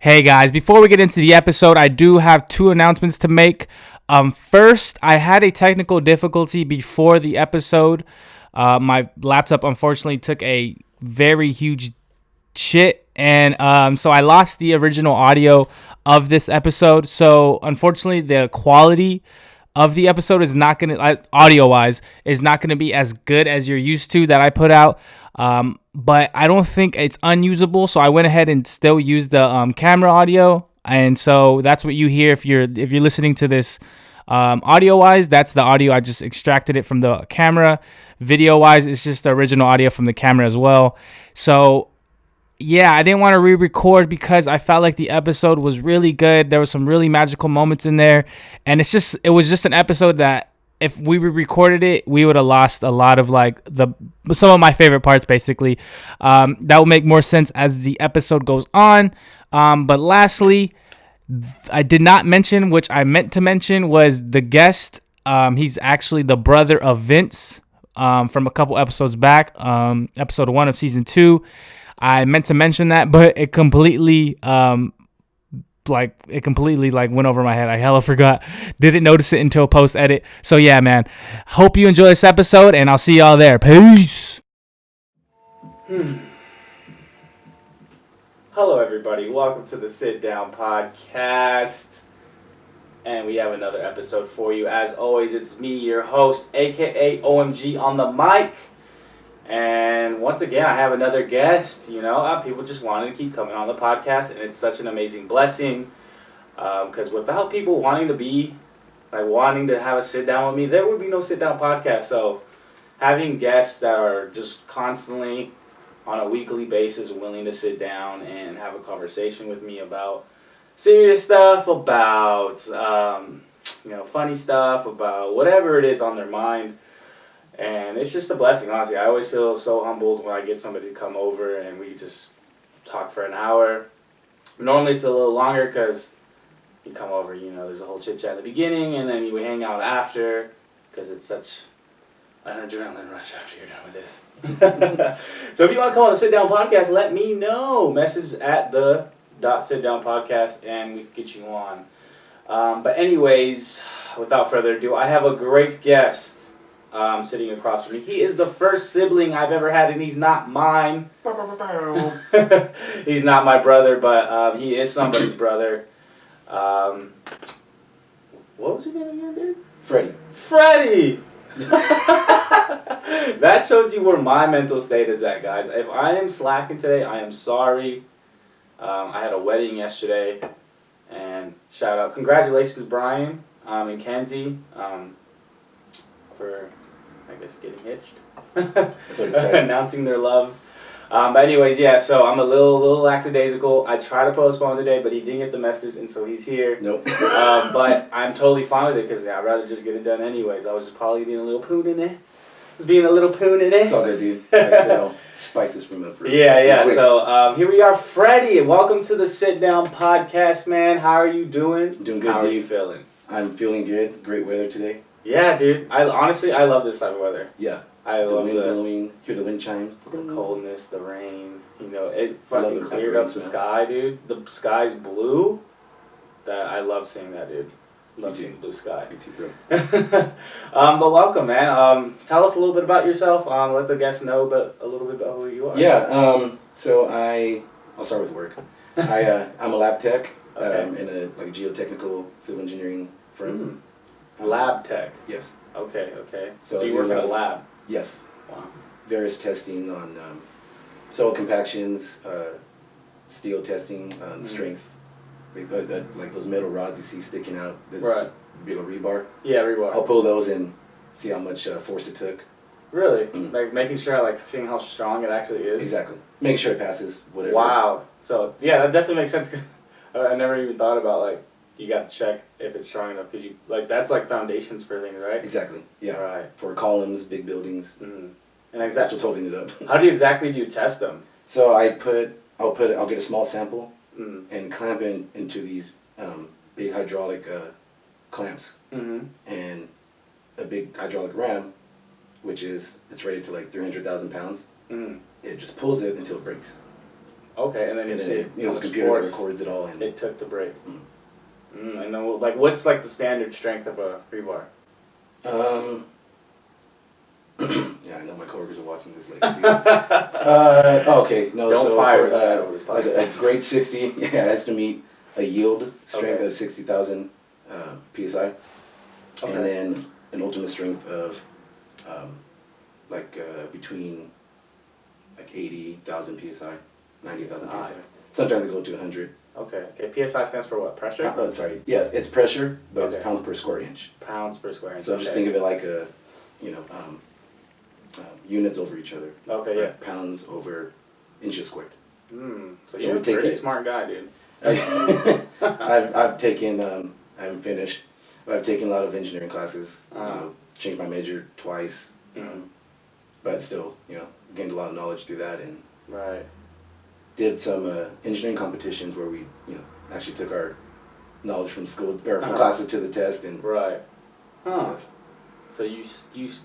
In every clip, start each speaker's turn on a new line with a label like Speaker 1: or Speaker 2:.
Speaker 1: Hey guys, before we get into the episode, I do have two announcements to make. First, I had a technical difficulty before the episode. My laptop unfortunately took a very huge shit, and so I lost the original audio of this episode. So unfortunately, the quality of the episode is not gonna, audio wise, is not gonna be as good as you're used to that I put out. But I don't think it's unusable, so I went ahead and still used the camera audio, and so that's what you hear if you're listening to this audio wise. That's the audio. I just extracted it from the camera. Video wise, it's just the original audio from the camera as well. So yeah, I didn't want to re-record because I felt like the episode was really good. There was some really magical moments in there, and it was just an episode that if we re-recorded it, we would have lost a lot of some of my favorite parts. Basically, that will make more sense as the episode goes on. But lastly, I did not mention, which I meant to mention, was the guest. He's actually the brother of Vince from a couple episodes back, episode 1 of season 2. I meant to mention that, but it completely went over my head. I hella forgot. Didn't notice it until post edit. So yeah, man. Hope you enjoy this episode, and I'll see y'all there. Peace. Hello, everybody. Welcome to the Sit Down Podcast, and we have another episode for you. As always, it's me, your host, aka OMG on the mic. And once again, I have another guest. People just wanted to keep coming on the podcast, and it's such an amazing blessing. Because without people wanting to have a sit down with me, there would be no sit down podcast. So having guests that are just constantly on a weekly basis willing to sit down and have a conversation with me about serious stuff, about funny stuff, about whatever it is on their mind. And it's just a blessing, honestly. I always feel so humbled when I get somebody to come over and we just talk for an hour. Normally it's a little longer because you come over, there's a whole chit-chat at the beginning, and then we hang out after because it's such an adrenaline rush after you're done with this. So if you want to come on the Sit Down Podcast, let me know. Message at the .sitdownpodcast and we can get you on. But anyways, without further ado, I have a great guest. Sitting across from me. He is the first sibling I've ever had, and he's not mine. He's not my brother, but he is somebody's brother. What was your name again, dude? Freddy! That shows you where my mental state is at, guys. If I am slacking today, I am sorry. I had a wedding yesterday, and shout out. Congratulations, Brian and Kenzie, for getting hitched. That's announcing their love. But anyways, yeah, so I'm a little lackadaisical. I tried to postpone today, but he didn't get the message, and so he's here.
Speaker 2: Nope.
Speaker 1: But I'm totally fine with it because I'd rather just get it done anyways. I was just probably being a little poon in it. It's
Speaker 2: all good, dude. Like I said, I'll spice this room up.
Speaker 1: Yeah. So here we are, Freddy. Welcome to the Sit Down Podcast, man. How are you doing?
Speaker 2: Doing good,
Speaker 1: How
Speaker 2: dude.
Speaker 1: are you feeling?
Speaker 2: I'm feeling good. Great weather today.
Speaker 1: Yeah, dude. I love this type of weather.
Speaker 2: Yeah.
Speaker 1: I love
Speaker 2: the wind blowing. Hear the wind chime.
Speaker 1: The coldness, the rain. It fucking cleared up the sky, dude. The sky's blue. I love seeing that, dude. Love seeing the blue sky.
Speaker 2: Me too, bro.
Speaker 1: But welcome, man. Tell us a little bit about yourself. Let the guests know a little bit about who you are.
Speaker 2: Yeah. So I'll start with work. I'm a lab tech.
Speaker 1: Okay.
Speaker 2: In a geotechnical civil engineering firm.
Speaker 1: Lab tech.
Speaker 2: Yes.
Speaker 1: Okay.
Speaker 2: So
Speaker 1: you work in a lab.
Speaker 2: Yes.
Speaker 1: Wow.
Speaker 2: Various testing on soil compactions, steel testing on strength, like those metal rods you see sticking out.
Speaker 1: Right.
Speaker 2: Big old rebar.
Speaker 1: Yeah, rebar.
Speaker 2: I'll pull those and see how much force it took.
Speaker 1: Really? Like making sure, seeing how strong it actually is?
Speaker 2: Exactly. Making sure it passes whatever.
Speaker 1: Wow. So, yeah, that definitely makes sense. I never even thought about, you got to check if it's strong enough because that's foundations for things, right?
Speaker 2: Exactly. Yeah.
Speaker 1: Right.
Speaker 2: For columns, big buildings.
Speaker 1: Mm-hmm. And
Speaker 2: that's what's holding it up.
Speaker 1: How do you test them?
Speaker 2: So I'll get a small sample and clamp it into these big hydraulic clamps and a big hydraulic ram, which it's rated to 300,000 pounds. It just pulls it until it breaks.
Speaker 3: Okay, and then
Speaker 2: And
Speaker 3: you
Speaker 2: then
Speaker 3: see
Speaker 2: it was a computer that records it all. And
Speaker 3: it took to break. And then like what's like the standard strength of a rebar?
Speaker 2: Yeah, I know my coworkers are watching this later. Okay, no.
Speaker 3: Don't
Speaker 2: so
Speaker 3: fire
Speaker 2: for,
Speaker 3: us right over this
Speaker 2: like a grade 60, yeah, it has to meet a yield strength
Speaker 3: Okay.
Speaker 2: of 60,000 psi,
Speaker 3: Okay.
Speaker 2: and then an ultimate strength of between like 80,000 psi, 90,000 psi. Sometimes they go to 100.
Speaker 3: Okay. PSI stands for what? Pressure?
Speaker 2: Sorry, yeah, it's pressure, but
Speaker 3: Okay.
Speaker 2: it's pounds per square inch.
Speaker 3: Pounds per square inch.
Speaker 2: So just think of it like a, units over each other.
Speaker 3: Okay,
Speaker 2: right?
Speaker 3: yeah.
Speaker 2: Pounds over inches squared.
Speaker 3: So you're a pretty smart guy, dude.
Speaker 2: I've taken I haven't finished, but I've taken a lot of engineering classes. Changed my major twice, but still, gained a lot of knowledge through that, and
Speaker 3: right.
Speaker 2: did some engineering competitions where we actually took our knowledge from school or from classes to the test and
Speaker 3: right.
Speaker 2: Stuff.
Speaker 3: So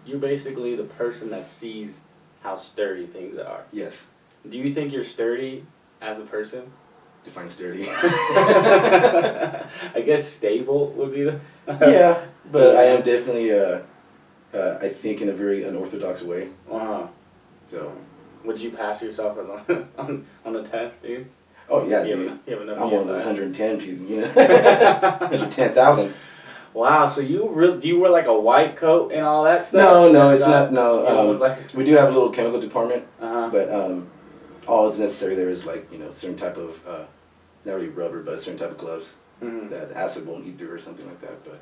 Speaker 3: you're basically the person that sees how sturdy things are.
Speaker 2: Yes.
Speaker 3: Do you think you're sturdy as a person?
Speaker 2: Define sturdy.
Speaker 3: I guess stable would be the.
Speaker 2: Yeah, but I am definitely I think in a very unorthodox way. So.
Speaker 3: Would you pass yourself as on the test, dude?
Speaker 2: Oh yeah, dude.
Speaker 3: You have enough
Speaker 2: I'm
Speaker 3: PSI.
Speaker 2: one of those 110 people. 110,000.
Speaker 3: Wow, so do you wear like a white coat and all that stuff?
Speaker 2: No, it's not. No,
Speaker 3: like...
Speaker 2: we do have a little chemical department,
Speaker 3: but
Speaker 2: all that's necessary there is like certain type of not really rubber, but a certain type of gloves that the acid won't eat through or something like that. But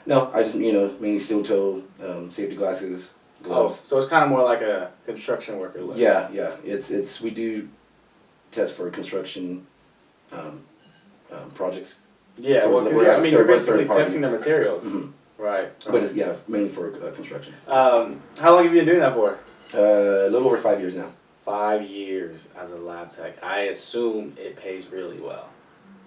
Speaker 2: no, I just mainly steel toe, safety glasses, gloves.
Speaker 3: Oh, so it's kind of more like a construction worker look.
Speaker 2: Yeah. It's we do tests for construction projects.
Speaker 3: Yeah,
Speaker 2: so
Speaker 3: well, you're basically testing the materials. Right.
Speaker 2: But it's mainly for construction.
Speaker 3: How long have you been doing that for?
Speaker 2: A little over 5 years now.
Speaker 3: 5 years as a lab tech. I assume it pays really well.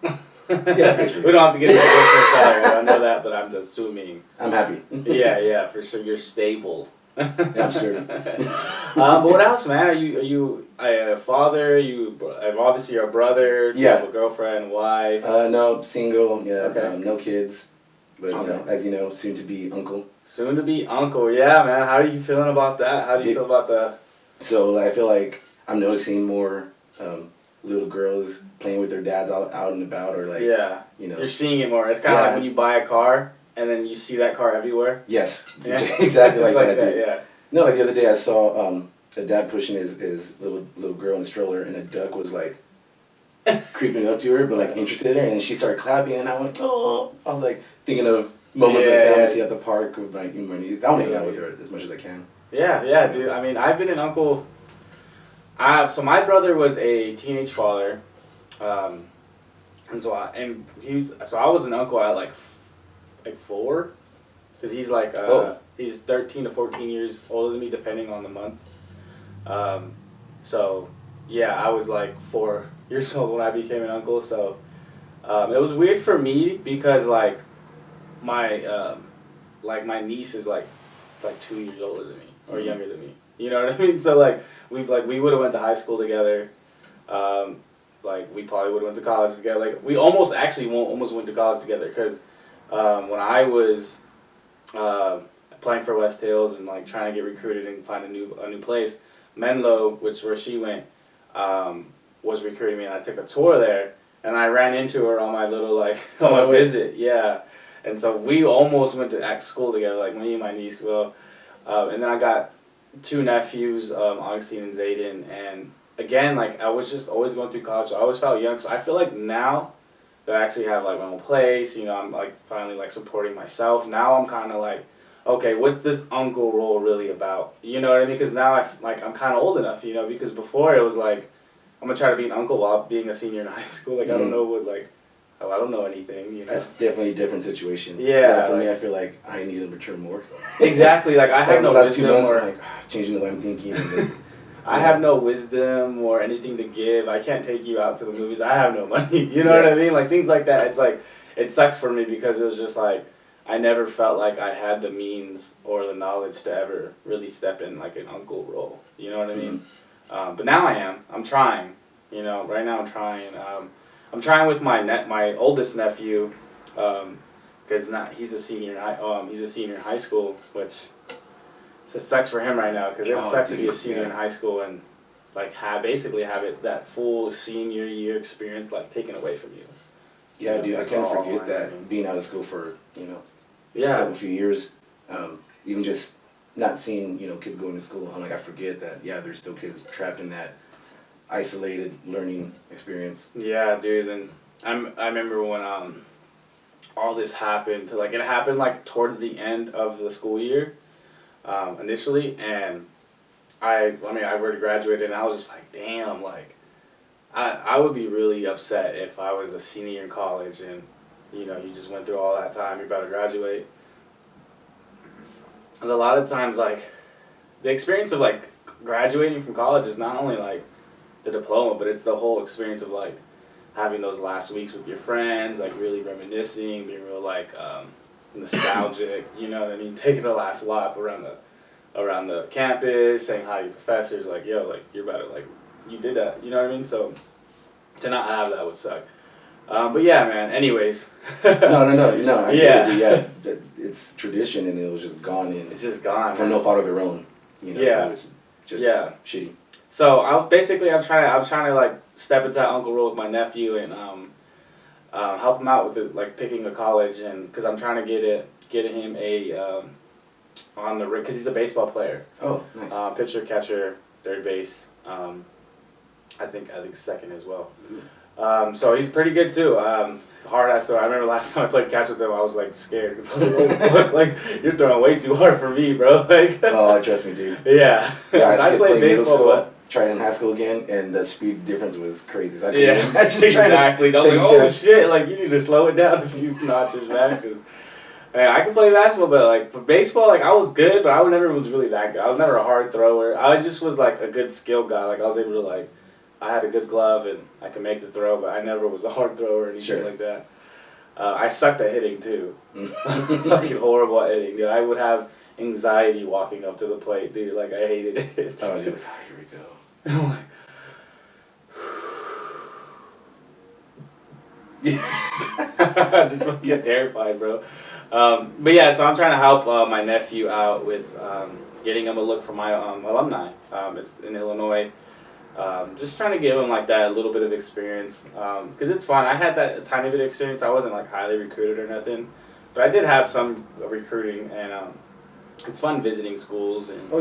Speaker 2: Yeah, it pays really
Speaker 3: we don't have to get into the salary. I know that, but I'm assuming.
Speaker 2: I'm happy.
Speaker 3: Yeah, for sure. You're stable.
Speaker 2: Yeah, I'm sturdy.
Speaker 3: But what else, man? Are you a father? Obviously you're a brother. Do you have a girlfriend, wife?
Speaker 2: No, single. Yeah.
Speaker 3: Okay.
Speaker 2: No kids. But as you know, soon to be uncle.
Speaker 3: Soon to be uncle. Yeah, man. How are you feeling about that? How do you feel about the?
Speaker 2: So I feel like I'm noticing more little girls playing with their dads out and about, or like
Speaker 3: You're seeing it more. It's kind of like when you buy a car and then you see that car everywhere.
Speaker 2: Yes. Yeah. Exactly like that, dude.
Speaker 3: Yeah.
Speaker 2: No, like the other day I saw a dad pushing his little girl in the stroller, and a duck was like creeping up to her, but like interested in her, and then she started clapping, and I went, oh! I was like thinking of moments like that I see at the park with my niece. I want to hang out with her as much as I can.
Speaker 3: Yeah, dude. I mean, I've been an uncle. So my brother was a teenage father, and I was an uncle at like 4, because he's like he's 13 to 14 years older than me, depending on the month. So yeah, I was like 4 years old when I became an uncle. So it was weird for me because like my niece is like 2 years older than me or younger than me. You know what I mean? So like we would have went to high school together. We probably would have went to college together. Like we almost went to college together, because when I was applying for West Hills and like trying to get recruited and find a new place, Menlo, where she went, was recruiting me, and I took a tour there, and I ran into her on my little on my visit. Yeah, and so we almost went to school together, like me and my niece will, and then I got 2 nephews, Augustine and Zayden, and again, like I was just always going through college, so I always felt young. So I feel like now that I actually have like my own place, I'm like finally like supporting myself. Now I'm kind of like, okay, what's this uncle role really about? You know what I mean? Because now I'm kind of old enough, because before it was like, I'm gonna try to be an uncle while being a senior in high school. Like I don't know I don't know anything.
Speaker 2: That's definitely a different situation.
Speaker 3: Yeah.
Speaker 2: For me, I feel like I need to mature more.
Speaker 3: Exactly. Like I have no wisdom or
Speaker 2: changing the way I'm thinking.
Speaker 3: I have no wisdom or anything to give. I can't take you out to the movies. I have no money. You know what I mean? Like things like that. It's like it sucks for me because it was just like I never felt like I had the means or the knowledge to ever really step in like an uncle role. You know what I mean? But now I am. I'm trying. You know, right now I'm trying. I'm trying with my oldest nephew, because he's a senior. He's a senior in high school, which just sucks for him right now because it sucks to be a senior in high school and like basically have it that full senior year experience like taken away from you.
Speaker 2: Yeah, dude, I can't forget that being out of school for a few years, even just not seeing kids going to school. I'm like, I forget that there's still kids trapped in that isolated learning experience.
Speaker 3: Yeah, dude, and I remember when all this happened. Like it happened like towards the end of the school year, initially, and I already graduated, and I was just like, damn, like I would be really upset if I was a senior in college and you just went through all that time. You're about to graduate. And a lot of times, like the experience of like graduating from college is not only like the diploma, but it's the whole experience of like having those last weeks with your friends, like really reminiscing, being real like nostalgic, you know what I mean? Taking the last lap around the campus, saying hi to your professors, like, yo, like you're about to like you did that, you know what I mean? So to not have that would suck. But yeah, man. Anyways.
Speaker 2: No. I get it, yeah, it's tradition, and it was just gone. And
Speaker 3: it's just gone
Speaker 2: for no fault of their own.
Speaker 3: Yeah.
Speaker 2: It was just shitty.
Speaker 3: So I'm trying to like step into that uncle role with my nephew and help him out with it, like picking a college, and because I'm trying to get him a on the because he's a baseball player.
Speaker 2: Oh, nice.
Speaker 3: Pitcher, catcher, third base. I think second as well. So he's pretty good too. Hard ass. So I remember last time I played catch with him, I was like scared because I was like, oh, fuck, like you're throwing way too hard for me, bro. Like.
Speaker 2: Oh, trust me, dude.
Speaker 3: Yeah.
Speaker 2: I
Speaker 3: played baseball, but
Speaker 2: tried in high school again, and the speed difference was crazy. So I
Speaker 3: exactly. I was like, oh shit, like you need to slow it down a few notches back, because I can play basketball, but like for baseball, like I was good, but I never was really that good. I was never a hard thrower. I just was like a good skill guy. Like I was able to like. I had a good glove and I could make the throw, but I never was a hard thrower or anything like that. I sucked at hitting too. Fucking horrible at hitting, dude. I would have anxiety walking up to the plate, dude. Like I hated it.
Speaker 2: Oh, you're like, here we go.
Speaker 3: I just get terrified, bro. But yeah, so I'm trying to help my nephew out with getting him a look for my alumni. It's in Illinois. Just trying to give him like that a little bit of experience, because it's fun. I had that tiny bit of experience. I wasn't like highly recruited or nothing, but I did have some recruiting, and it's fun visiting schools and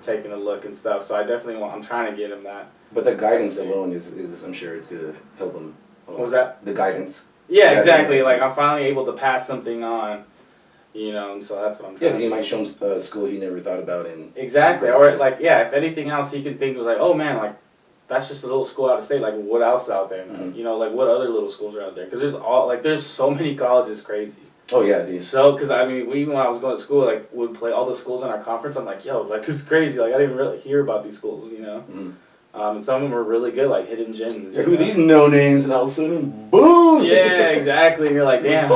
Speaker 3: taking a look and stuff. So I definitely I'm trying to get him that.
Speaker 2: But the guidance alone is I'm sure it's gonna help him.
Speaker 3: What was that?
Speaker 2: The guidance.
Speaker 3: Yeah, exactly. Like I'm finally able to pass something on. And so that's what I'm trying.
Speaker 2: Yeah, because he might show him a school he never thought about.
Speaker 3: Exactly, or like if anything else he can think was like, oh man, like. That's just a little school out of state. Like, what else is out there? Mm-hmm. Like, what other little schools are out there? Because there's so many colleges, crazy.
Speaker 2: Oh, yeah, dude.
Speaker 3: So, because, when I was going to school, like, would play all the schools in our conference. I'm like, yo, like, this is crazy. Like, I didn't really hear about these schools, Mm-hmm. And some of them were really good, like, hidden gems.
Speaker 2: Who are these no-names? And all of a sudden, boom!
Speaker 3: Yeah, exactly. And you're like, damn.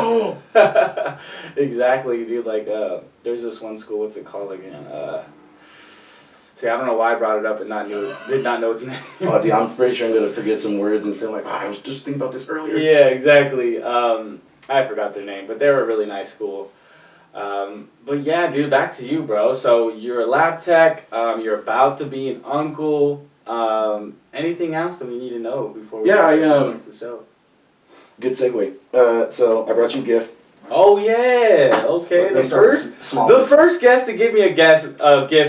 Speaker 3: Exactly, dude. Like, there's this one school. What's it called again? See, I don't know why I brought it up and did not know its name.
Speaker 2: Oh, dude, I'm pretty sure I'm going to forget some words and say, like, I was just thinking about this earlier.
Speaker 3: Yeah, exactly. I forgot their name, but they were a really nice school. But yeah, dude, back to you, bro. So you're a lab tech. You're about to be an uncle. Anything else that we need to know before we start the show?
Speaker 2: Good segue. So I brought you a gift.
Speaker 3: Oh yeah, okay. The first guest to give me a gift,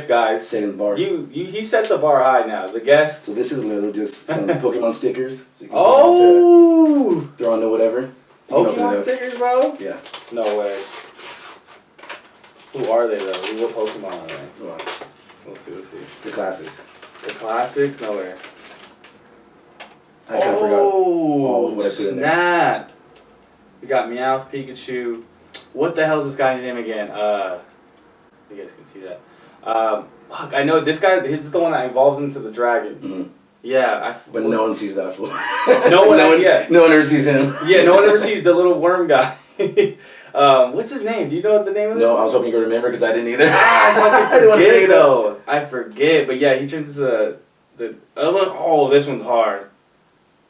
Speaker 3: guys.
Speaker 2: Setting the bar.
Speaker 3: He set the bar high now. The guest.
Speaker 2: So this is literally just some Pokemon stickers. So you
Speaker 3: can
Speaker 2: throw into whatever.
Speaker 3: Pokemon stickers, bro?
Speaker 2: Yeah.
Speaker 3: No way. Who are they though? What Pokemon are they? Let's see.
Speaker 2: The classics.
Speaker 3: The classics? No way.
Speaker 2: I kind of forgot.
Speaker 3: What I put in there. We got Meowth, Pikachu. What the hell is this guy's name again? You guys can see that. Fuck, I know this guy. This is the one that evolves into the dragon.
Speaker 2: Mm-hmm.
Speaker 3: Yeah,
Speaker 2: but no one sees that fool.
Speaker 3: No one
Speaker 2: ever sees him.
Speaker 3: Yeah, no one ever sees the little worm guy. What's his name? Do you know the name of this?
Speaker 2: No, I was hoping you would remember because I didn't either.
Speaker 3: I fucking forget though. I forget, but yeah, he turns into the. Oh, this one's hard.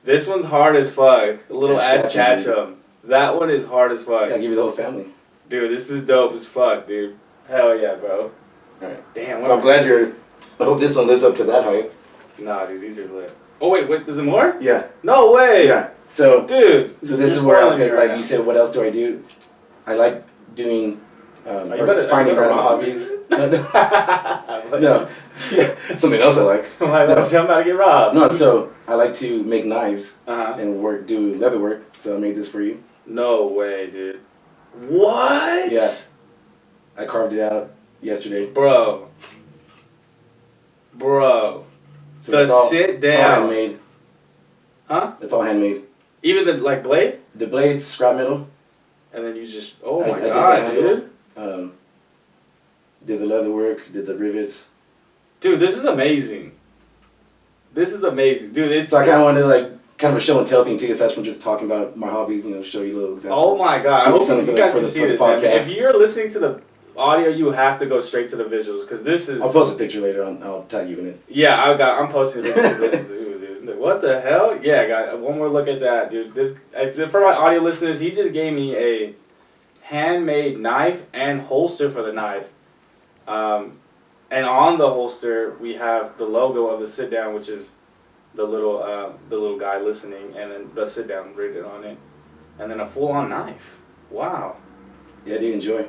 Speaker 3: This one's hard as fuck. A little
Speaker 2: Ash
Speaker 3: Ash
Speaker 2: Ketchum,
Speaker 3: Ketchum. That one is hard as fuck.
Speaker 2: Yeah, give you the whole family.
Speaker 3: Dude, this is dope as fuck, dude. Hell yeah, bro.
Speaker 2: Alright.
Speaker 3: Damn.
Speaker 2: So I'm glad I hope this one lives up to that hype.
Speaker 3: Nah, dude, these are lit. Oh wait, there's more?
Speaker 2: Yeah.
Speaker 3: No way.
Speaker 2: Yeah. So
Speaker 3: Dude.
Speaker 2: So this is where I was gonna, like you said, what else do I do? I like doing finding random hobbies. No. Yeah. Something else I like.
Speaker 3: I'm about to get robbed.
Speaker 2: No, so I like to make knives
Speaker 3: Uh-huh.
Speaker 2: and do leather work. So I made this for you.
Speaker 3: No way, dude. What?
Speaker 2: Yeah. I carved it out yesterday.
Speaker 3: Bro.
Speaker 2: So
Speaker 3: sit
Speaker 2: It's all
Speaker 3: down.
Speaker 2: handmade.
Speaker 3: Huh?
Speaker 2: It's all handmade.
Speaker 3: Even the blade?
Speaker 2: The blades, scrap metal.
Speaker 3: And then you just oh
Speaker 2: I
Speaker 3: my
Speaker 2: did the
Speaker 3: god,
Speaker 2: handle.
Speaker 3: dude.
Speaker 2: Did the leather work, did the rivets.
Speaker 3: Dude, this is amazing. Dude,
Speaker 2: So I kinda wanted to kind of a show and tell thing too, aside from just talking about my hobbies, show you a little example.
Speaker 3: Oh my god. I
Speaker 2: Do
Speaker 3: hope
Speaker 2: something
Speaker 3: you
Speaker 2: for
Speaker 3: guys
Speaker 2: the-
Speaker 3: can
Speaker 2: for
Speaker 3: see
Speaker 2: the
Speaker 3: this, man.
Speaker 2: podcast.
Speaker 3: If you're listening to the audio, you have to go straight to the visuals because this is
Speaker 2: I'll post a picture later on. I'll tag you in it.
Speaker 3: Yeah, I'm posting the visuals too, dude. Like, what the hell? Yeah, guys, one more look at that, dude. For my audio listeners, he just gave me a handmade knife and holster for the knife. And on the holster we have the logo of the sit down, which is the little guy listening, and then the sit down written on it, and then a full on knife. Wow.
Speaker 2: Yeah, do you enjoy?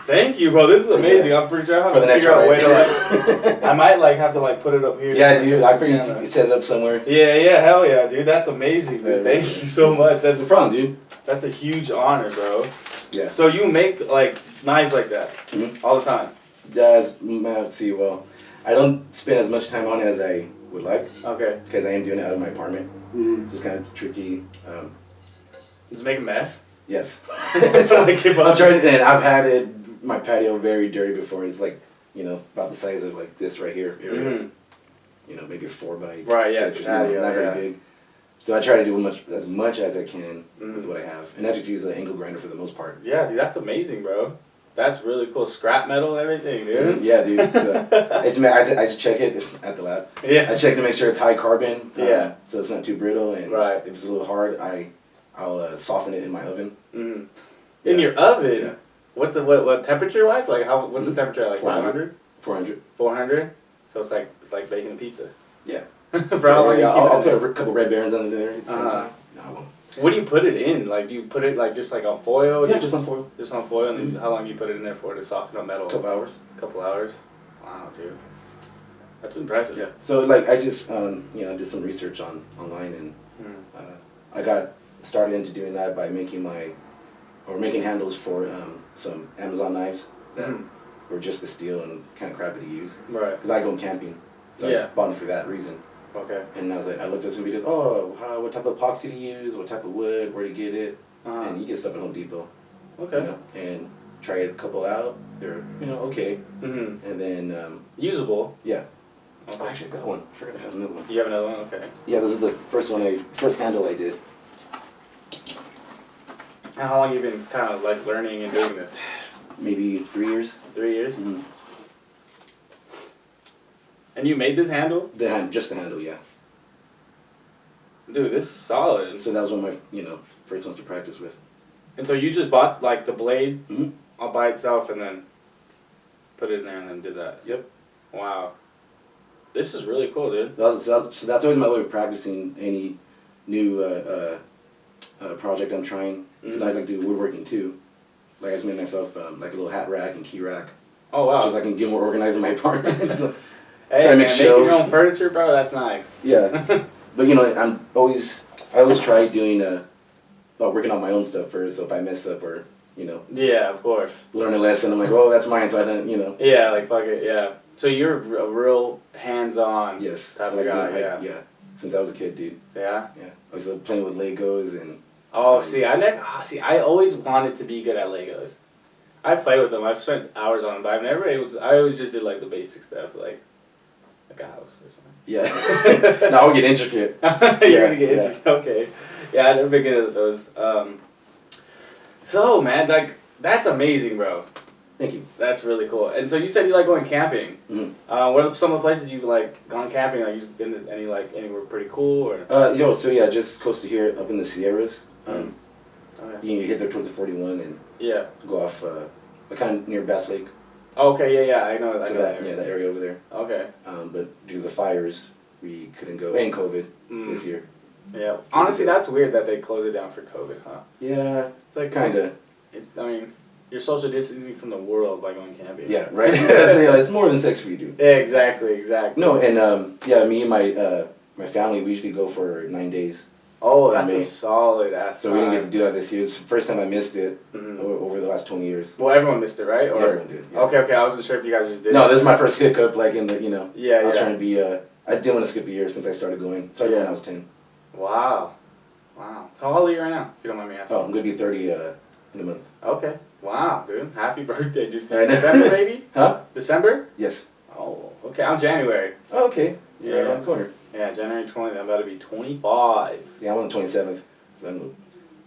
Speaker 3: Thank you, bro. This is amazing. I'm pretty sure I have
Speaker 2: For the
Speaker 3: to
Speaker 2: next
Speaker 3: figure out a way
Speaker 2: ride.
Speaker 3: to I might have to put it up here.
Speaker 2: Yeah, dude. I figured you could set it up somewhere.
Speaker 3: Yeah, hell yeah, dude. That's amazing, dude.
Speaker 2: Yeah,
Speaker 3: Thank you so much.
Speaker 2: That's the problem, dude.
Speaker 3: That's a huge honor, bro.
Speaker 2: Yeah.
Speaker 3: So you make knives like that all the time?
Speaker 2: Let's see. Well, I don't spend as much time on it as I would like.
Speaker 3: Okay.
Speaker 2: Because I am doing it out of my apartment. Just kind of tricky.
Speaker 3: Does it make a mess?
Speaker 2: Yes.
Speaker 3: That's all I give up.
Speaker 2: I've tried it, and I've had my patio very dirty before. It's about the size of this right here. Maybe a 4x6
Speaker 3: Right, yeah,
Speaker 2: or
Speaker 3: it's a patio,
Speaker 2: not very
Speaker 3: yeah.
Speaker 2: big. So I try to do as much as I can with what I have, and I just use an angle grinder for the most part.
Speaker 3: Yeah, dude, that's amazing, bro. That's really cool. Scrap metal and everything, dude.
Speaker 2: Yeah, dude. I just check it at the lab.
Speaker 3: Yeah.
Speaker 2: I check to make sure it's high carbon.
Speaker 3: Yeah.
Speaker 2: So it's not too brittle, and
Speaker 3: Right.
Speaker 2: if it's a little hard, I'll soften it in my oven.
Speaker 3: In
Speaker 2: Yeah.
Speaker 3: your oven?
Speaker 2: Yeah.
Speaker 3: What temperature wise? What's the temperature?
Speaker 2: 400.
Speaker 3: 500?
Speaker 2: 400.
Speaker 3: 400? So it's like baking a pizza.
Speaker 2: Yeah.
Speaker 3: For how long
Speaker 2: Yeah,
Speaker 3: you keep
Speaker 2: I'll
Speaker 3: it
Speaker 2: put
Speaker 3: in?
Speaker 2: a couple Red Barons under there. At the same time. No, I won't.
Speaker 3: What do you put it in? Do you put it just on foil?
Speaker 2: Yeah, just on foil.
Speaker 3: Just on foil, and then how long do you put it in there for to soften up metal?
Speaker 2: A couple hours.
Speaker 3: Couple hours. Wow, dude. That's impressive.
Speaker 2: Yeah. So I just did some research online, and I got started into doing that by making handles for some Amazon knives that were just the steel and kind of crappy to use.
Speaker 3: Right.
Speaker 2: Because I go camping, so
Speaker 3: Yeah.
Speaker 2: I bought them for that reason.
Speaker 3: Okay.
Speaker 2: And I was I looked at some videos. Oh, what type of epoxy to use? What type of wood? Where to get it? And you get stuff at Home Depot.
Speaker 3: Okay.
Speaker 2: And tried a couple out. They're okay.
Speaker 3: Mm-hmm.
Speaker 2: And then
Speaker 3: Usable.
Speaker 2: yeah.
Speaker 3: Okay.
Speaker 2: Oh, actually, I got one. I forgot I have another one.
Speaker 3: You have another one? Okay.
Speaker 2: Yeah, this is the first handle I did.
Speaker 3: And how long you been kind of learning and doing this?
Speaker 2: Maybe 3 years.
Speaker 3: 3 years?
Speaker 2: Mm-hmm.
Speaker 3: And you made this handle?
Speaker 2: Just the handle, yeah.
Speaker 3: Dude, this is solid.
Speaker 2: So that was one of my first ones to practice with.
Speaker 3: And so you just bought the blade
Speaker 2: Mhm.
Speaker 3: all by itself and then put it in there and then did that?
Speaker 2: Yep.
Speaker 3: Wow. This is really cool, dude.
Speaker 2: So that's always my way of practicing any new project I'm trying. Because I like to do woodworking too. I just made myself a little hat rack and key rack.
Speaker 3: Oh, wow.
Speaker 2: Just so I can get more organized in my apartment. So,
Speaker 3: Hey,
Speaker 2: try to
Speaker 3: man,
Speaker 2: make
Speaker 3: making your
Speaker 2: shelves.
Speaker 3: own furniture, bro, that's nice.
Speaker 2: yeah. But I always try doing working on my own stuff first. So if I mess up or
Speaker 3: Yeah, of course.
Speaker 2: learn a lesson, I'm like, oh, that's mine. So I don't
Speaker 3: Yeah, fuck it, yeah. So you're a real hands-on
Speaker 2: yes
Speaker 3: type of guy, yeah.
Speaker 2: yeah. Since I was a kid, dude.
Speaker 3: Yeah?
Speaker 2: Yeah. I was playing with Legos and.
Speaker 3: Oh, I always wanted to be good at Legos. I played with them. I've spent hours on them, but I always just did the basic stuff, like a house or something.
Speaker 2: Yeah. No, I'll get intricate.
Speaker 3: You're gonna get intricate. Okay. Yeah, I've never been good at those. So man, that's amazing, bro.
Speaker 2: Thank you.
Speaker 3: That's really cool. And so you said you like going camping.
Speaker 2: Mm-hmm.
Speaker 3: What are some of the places you've like gone camping? Like you've been to anywhere pretty cool or?
Speaker 2: So yeah, just close to here, up in the Sierras.
Speaker 3: Okay.
Speaker 2: You hit there towards the 41 and
Speaker 3: Yeah.
Speaker 2: go off, kind of near Bass Lake.
Speaker 3: Okay. Yeah. I know.
Speaker 2: So
Speaker 3: that
Speaker 2: that area over there.
Speaker 3: Okay.
Speaker 2: But due to the fires, we couldn't go. And COVID this year.
Speaker 3: Yeah. Honestly, that's weird that they closed it down for COVID, huh?
Speaker 2: Yeah.
Speaker 3: It's like
Speaker 2: Kinda.
Speaker 3: I mean, you're social distancing from the world by going camping.
Speaker 2: Yeah. Right. It's more than sex for you, dude.
Speaker 3: Yeah. Exactly.
Speaker 2: No, and me and my family, we usually go for 9 days.
Speaker 3: Oh, that's a solid ass.
Speaker 2: So we didn't get to do that this year. It's the first time I missed it over the last 20 years.
Speaker 3: Well, everyone missed it, right? Or
Speaker 2: everyone did. Yeah.
Speaker 3: Okay. I wasn't sure if you guys just did.
Speaker 2: No, this is my first hiccup. Like in the
Speaker 3: Yeah.
Speaker 2: I was trying to be. I didn't want to skip a year since I started going. Started when I was 10.
Speaker 3: Wow. How old are you right now? If you don't mind me asking.
Speaker 2: Oh, I'm gonna be 30 in a month.
Speaker 3: Okay. Wow, dude. Happy birthday, dude. December, maybe?
Speaker 2: Huh?
Speaker 3: December?
Speaker 2: Yes.
Speaker 3: Oh, okay. I'm January.
Speaker 2: Oh, okay.
Speaker 3: Yeah.
Speaker 2: Right around the corner.
Speaker 3: Yeah, January 20th. I'm about to be 25.
Speaker 2: Yeah, I'm on the 27th. So I'm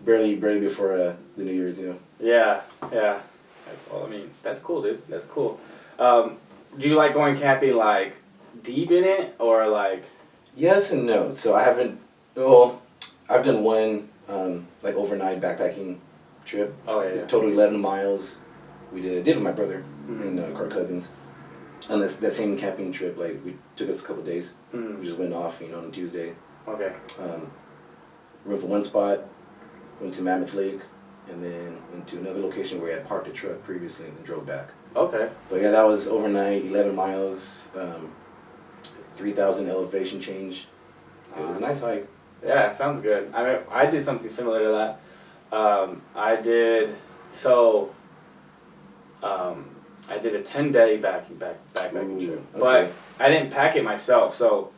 Speaker 2: barely before the New Year's,
Speaker 3: Yeah. Well, I mean, that's cool, dude. That's cool. Do you like going camping, like, deep in it, or, like...
Speaker 2: Yes and no. So I haven't... Well, I've done one, like, overnight backpacking trip.
Speaker 3: Oh, yeah.
Speaker 2: It's total 11 miles. We did with my brother and our cousins. On that same camping trip, like, we took us a couple days. We just went off, on Tuesday.
Speaker 3: Okay.
Speaker 2: Went for one spot, went to Mammoth Lake, and then went to another location where we had parked a truck previously and then drove back.
Speaker 3: Okay.
Speaker 2: But yeah, that was overnight, 11 miles, 3,000 elevation change. It was a nice hike.
Speaker 3: Yeah, sounds good. I mean, I did something similar to that. I did a 10-day backpacking trip, but I didn't pack it myself. So,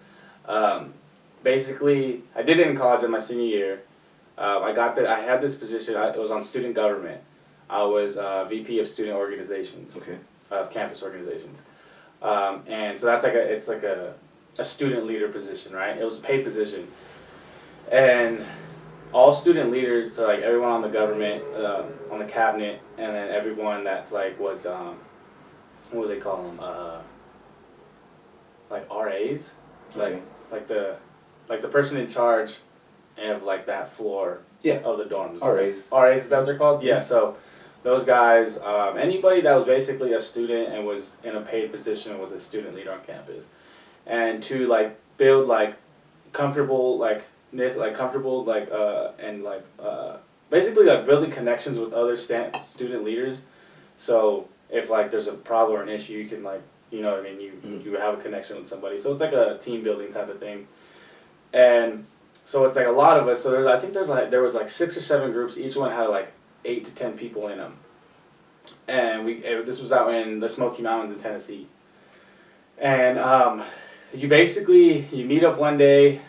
Speaker 3: basically, I did it in college in my senior year. I had this position. It was on student government. I was VP of student organizations.
Speaker 2: Okay.
Speaker 3: Of campus organizations, and so it's like a student leader position, right? It was a paid position, and all student leaders, so like everyone on the government, on the cabinet, and then everyone that's like was what do they call them? Like RAs, like the person in charge of like that floor of the dorms. RAs, is that what they're called? Yeah. So those guys, anybody that was basically a student and was in a paid position was a student leader on campus, and to like build like comfortable basically like building connections with other student leaders. So if like there's a problem or an issue, you can like, you know what I mean, you have a connection with somebody. So it's like a team building type of thing. And so it's like a lot of us. So there was like 6 or 7 groups. Each one had like 8 to 10 people in them. And this was out in the Smoky Mountains in Tennessee. And you meet up one day.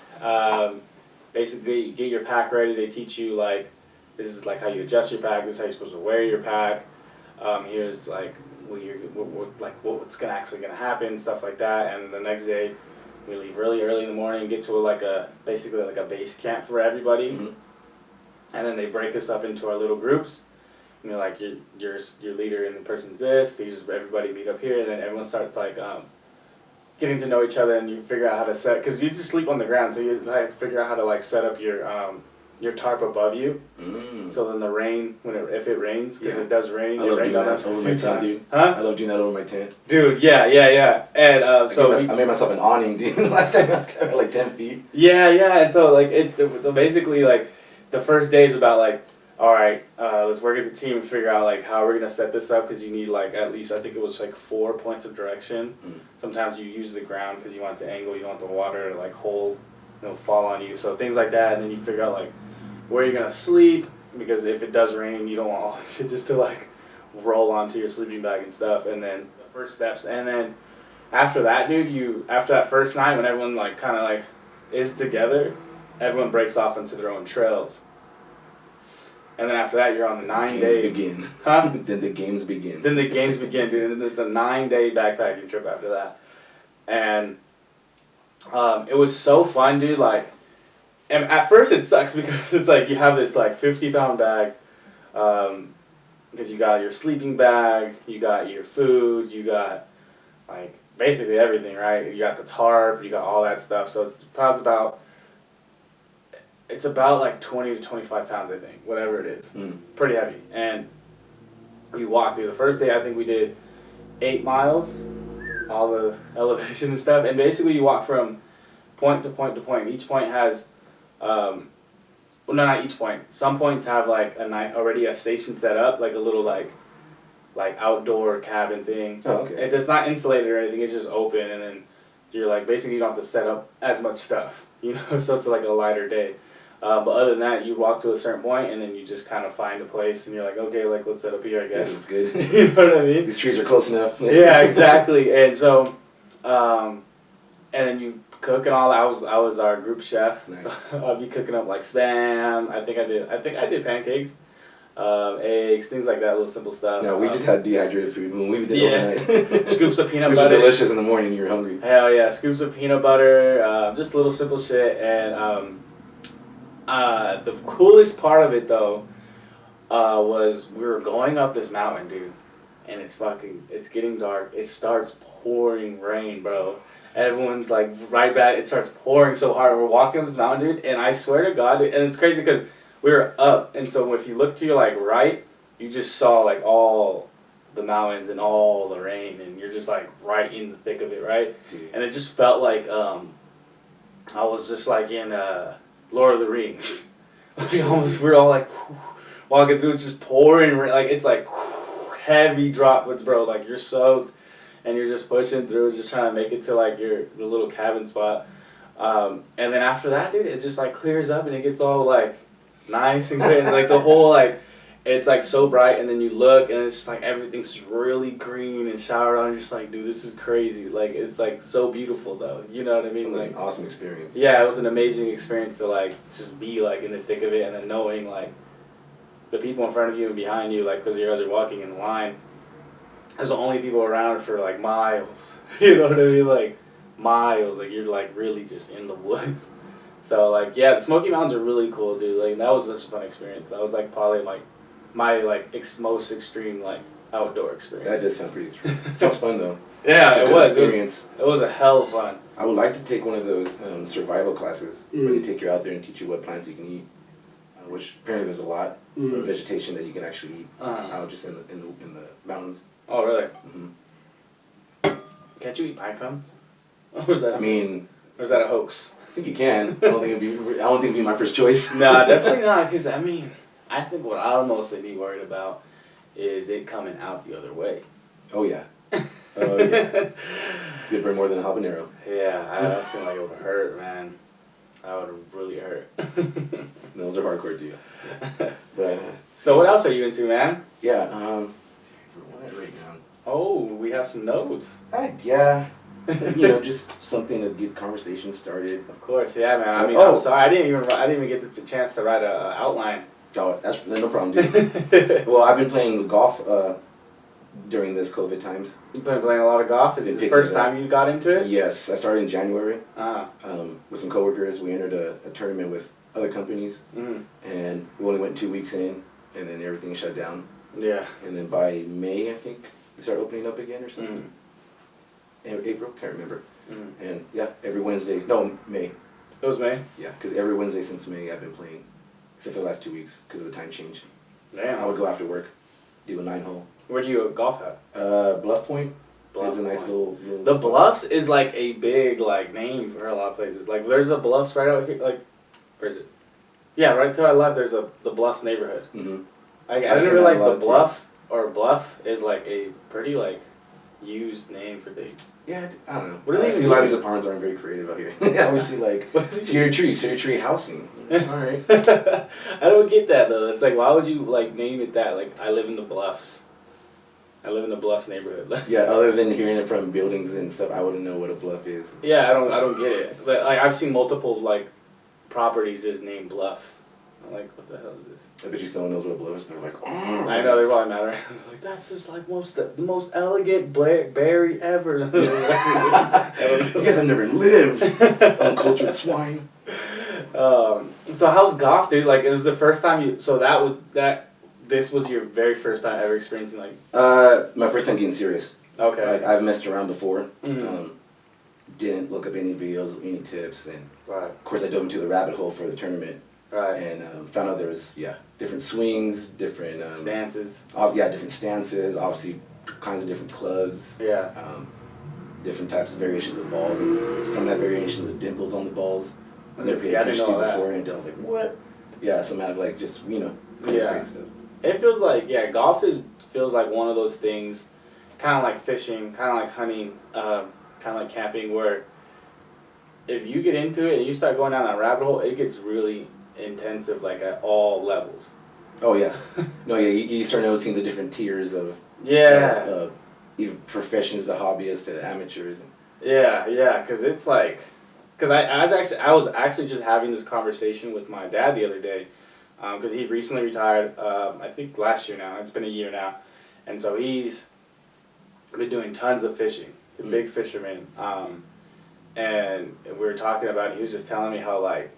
Speaker 3: Basically, you get your pack ready. They teach you like, this is like how you adjust your pack. This is how you're supposed to wear your pack. Here's like what's actually gonna happen, stuff like that. And the next day, we leave really early in the morning, get to basically like a base camp for everybody, and then they break us up into our little groups. You know, like your leader and the person's this. Everybody meet up here, and then everyone starts like getting to know each other, and you figure out how to set, because you just sleep on the ground, so you have to figure out how to like set up your tarp above you. So then the rain, if it rains, because it does rain.
Speaker 2: I love doing that over my tent, dude.
Speaker 3: Huh?
Speaker 2: I love doing that over my tent.
Speaker 3: Dude, yeah. And
Speaker 2: I made myself an awning, dude. Last time I was kind of like 10 feet.
Speaker 3: Yeah. And so like so basically like the first day is about like, all right, let's work as a team and figure out like how we're gonna set this up, because you need like at least, I think it was like 4 points of direction. Sometimes you use the ground because you want it to angle. You don't want the water to like hold, fall on you. So things like that, and then you figure out like where you're gonna sleep, because if it does rain, you don't want all shit just to like roll onto your sleeping bag and stuff. And then the first steps, and then after that, dude, after that first night when everyone like kind of like is together, everyone breaks off into their own trails. And then after that, you're on the 9-day.
Speaker 2: Games begin.
Speaker 3: Huh?
Speaker 2: Then the games begin.
Speaker 3: Dude. And it's a 9-day backpacking trip after that. And it was so fun, dude. Like, and at first it sucks because it's like you have this like 50-pound bag, because you got your sleeping bag, you got your food, you got like basically everything, right? You got the tarp, you got all that stuff. So it's about like 20 to 25 pounds, I think, whatever it is. Pretty heavy. And we walked through. The first day, I think we did 8 miles, all the elevation and stuff. And basically, you walk from point to point to point. Each point has, well, no, not each point. Some points have like already a station set up, like a little like outdoor cabin thing.
Speaker 2: Oh, okay.
Speaker 3: It does not insulate or anything. It's just open, and then you're like basically you don't have to set up as much stuff, you know. So it's like a lighter day. But other than that, you walk to a certain point, and then you just kind of find a place, and you're like, okay, like let's set up here, I guess.
Speaker 2: That's good.
Speaker 3: You know what I mean?
Speaker 2: These trees are close enough.
Speaker 3: Yeah, exactly. And so, and then you cook and all that. I was our group chef.
Speaker 2: Nice.
Speaker 3: So I'd be cooking up like Spam. I think I did pancakes, eggs, things like that, little simple stuff.
Speaker 2: No, we just had dehydrated food when we did it overnight.
Speaker 3: Scoops of peanut
Speaker 2: Which
Speaker 3: butter.
Speaker 2: was delicious in the morning. You were hungry.
Speaker 3: Hell yeah, scoops of peanut butter, just little simple shit. And the coolest part of it though was we were going up this mountain, dude, and it's getting dark. It starts pouring rain, bro. Everyone's like right back. It starts pouring so hard. We're walking up this mountain, dude, and I swear to God, dude, and it's crazy because we were up, and so if you look to your like right, you just saw like all the mountains and all the rain, and you're just like right in the thick of it, right?
Speaker 2: Dude.
Speaker 3: And it just felt like I was just like in Lord of the Rings. We're all like walking through. It's just pouring rain, like it's like heavy droplets, bro. Like you're soaked, and you're just pushing through, just trying to make it to like the little cabin spot. And then after that, dude, it just like clears up and it gets all like nice and good. And like the whole like, it's like so bright, and then you look and it's just like everything's really green and showered on. You're just like, dude, this is crazy. Like it's like so beautiful though. You know what I mean?
Speaker 2: Sounds like
Speaker 3: Like
Speaker 2: an awesome experience.
Speaker 3: yeah, it was an amazing experience to like just be like in the thick of it, and then knowing like the people in front of you and behind you, like because you guys are walking in line. There's the only people around for like miles. You know what I mean? Like miles. Like you're like really just in the woods. So like yeah, the Smoky Mountains are really cool, dude. Like that was such a fun experience. That was like probably like my like most extreme like outdoor experience.
Speaker 2: That does sound pretty extreme. Sounds fun though.
Speaker 3: Yeah,
Speaker 2: A
Speaker 3: it
Speaker 2: good
Speaker 3: was.
Speaker 2: experience.
Speaker 3: It was a hell of fun.
Speaker 2: I would like to take one of those survival classes where they take you out there and teach you what plants you can eat, which apparently there's a lot of vegetation that you can actually eat out just in the mountains.
Speaker 3: Oh really?
Speaker 2: Mm-hmm.
Speaker 3: Can't you eat pine cones? Or was that?
Speaker 2: I mean,
Speaker 3: or is that a hoax?
Speaker 2: I think you can. I don't think it'd be my first choice.
Speaker 3: Nah, definitely not. Because I mean, I think what I'll mostly be worried about is it coming out the other way.
Speaker 2: Oh yeah. Oh yeah. It's gonna burn more than a habanero.
Speaker 3: Yeah, that seemed like it would hurt, man. That would really hurt.
Speaker 2: Those are hardcore, dude. But
Speaker 3: So what else are you into, man?
Speaker 2: yeah. What right now?
Speaker 3: Oh, we have some notes.
Speaker 2: Yeah. You know, just something to get conversation started.
Speaker 3: Of course, yeah, man. I mean,
Speaker 2: Oh.
Speaker 3: I'm sorry, I didn't even get the chance to write a outline.
Speaker 2: Oh, that's no problem, dude. Well, I've been playing golf during this COVID times.
Speaker 3: You've been playing a lot of golf. Is
Speaker 2: Been
Speaker 3: this the
Speaker 2: picking
Speaker 3: first
Speaker 2: it up.
Speaker 3: time you got into it?
Speaker 2: Yes, I started in January
Speaker 3: Uh-huh.
Speaker 2: with some coworkers. We entered a tournament with other companies,
Speaker 3: Mm.
Speaker 2: and we only went 2 weeks in, and then everything shut down.
Speaker 3: Yeah.
Speaker 2: And then by May, I think, they started opening up again or something. April, can't remember.
Speaker 3: Mm.
Speaker 2: And yeah, every Wednesday, no, May.
Speaker 3: It was me.
Speaker 2: Yeah, because every Wednesday since May I've been playing, except for the last 2 weeks because of the time change. I
Speaker 3: Damn.
Speaker 2: would go after work, do a 9-hole.
Speaker 3: Where do you golf at?
Speaker 2: Bluff Point
Speaker 3: Bluff
Speaker 2: is a nice
Speaker 3: Point.
Speaker 2: little
Speaker 3: The
Speaker 2: spot.
Speaker 3: Bluffs is like a big like name for a lot of places. Like there's a Bluffs right out here. Like, where is it? Yeah, right to our left. There's the Bluffs neighborhood.
Speaker 2: Mm-hmm.
Speaker 3: I
Speaker 2: I've
Speaker 3: didn't
Speaker 2: seen
Speaker 3: realize
Speaker 2: that a
Speaker 3: the
Speaker 2: lot, too.
Speaker 3: Bluff or Bluff is like a pretty like used name for things.
Speaker 2: Yeah, I don't know.
Speaker 3: What do they
Speaker 2: I see
Speaker 3: even
Speaker 2: a lot of
Speaker 3: do?
Speaker 2: these apartments aren't very creative out here. I would see like
Speaker 3: What is it?
Speaker 2: cedar tree housing. All right.
Speaker 3: I don't get that though. It's like why would you like name it that? Like I live in the Bluffs. I live in the Bluffs neighborhood.
Speaker 2: Yeah, other than hearing it from buildings and stuff, I wouldn't know what a bluff is.
Speaker 3: Yeah, I don't get it. But, like I've seen multiple like properties is named Bluff. I'm like, what the hell is this?
Speaker 2: I bet you someone knows what a bluff is. They're like, oh.
Speaker 3: I know they're probably mad right now. Like that's just like the most elegant blackberry ever.
Speaker 2: You guys have never lived, uncultured swine.
Speaker 3: So how's golf, dude? Like it was the first time you. So that this was your very first time ever experiencing like.
Speaker 2: My first time getting serious.
Speaker 3: Okay.
Speaker 2: Like I've messed around before.
Speaker 3: Mm-hmm.
Speaker 2: Didn't look up any videos, any tips, and
Speaker 3: Right.
Speaker 2: of course I dove into the rabbit hole for the tournament.
Speaker 3: Right.
Speaker 2: And found out there was different swings, different
Speaker 3: Stances.
Speaker 2: different stances, obviously kinds of different clubs.
Speaker 3: Yeah.
Speaker 2: Different types of variations of balls, and some had variations of dimples on the balls. I never paid
Speaker 3: See, I didn't
Speaker 2: attention
Speaker 3: know
Speaker 2: to
Speaker 3: that.
Speaker 2: before, and I was like, what? Yeah, some have like just crazy,
Speaker 3: Yeah.
Speaker 2: crazy stuff.
Speaker 3: It feels like golf feels like one of those things, kind of like fishing, kind of like hunting, kind of like camping, where if you get into it and you start going down that rabbit hole, it gets really intensive, like at all levels.
Speaker 2: Oh yeah, no yeah, you start noticing the different tiers of
Speaker 3: Yeah.
Speaker 2: even professions to hobbyists to amateurs.
Speaker 3: Yeah, because it's like, because I was actually just having this conversation with my dad the other day, because he recently retired, I think last year now. It's been a year now, and so he's been doing tons of fishing. He's a big fisherman, and we were talking about it. He was just telling me how like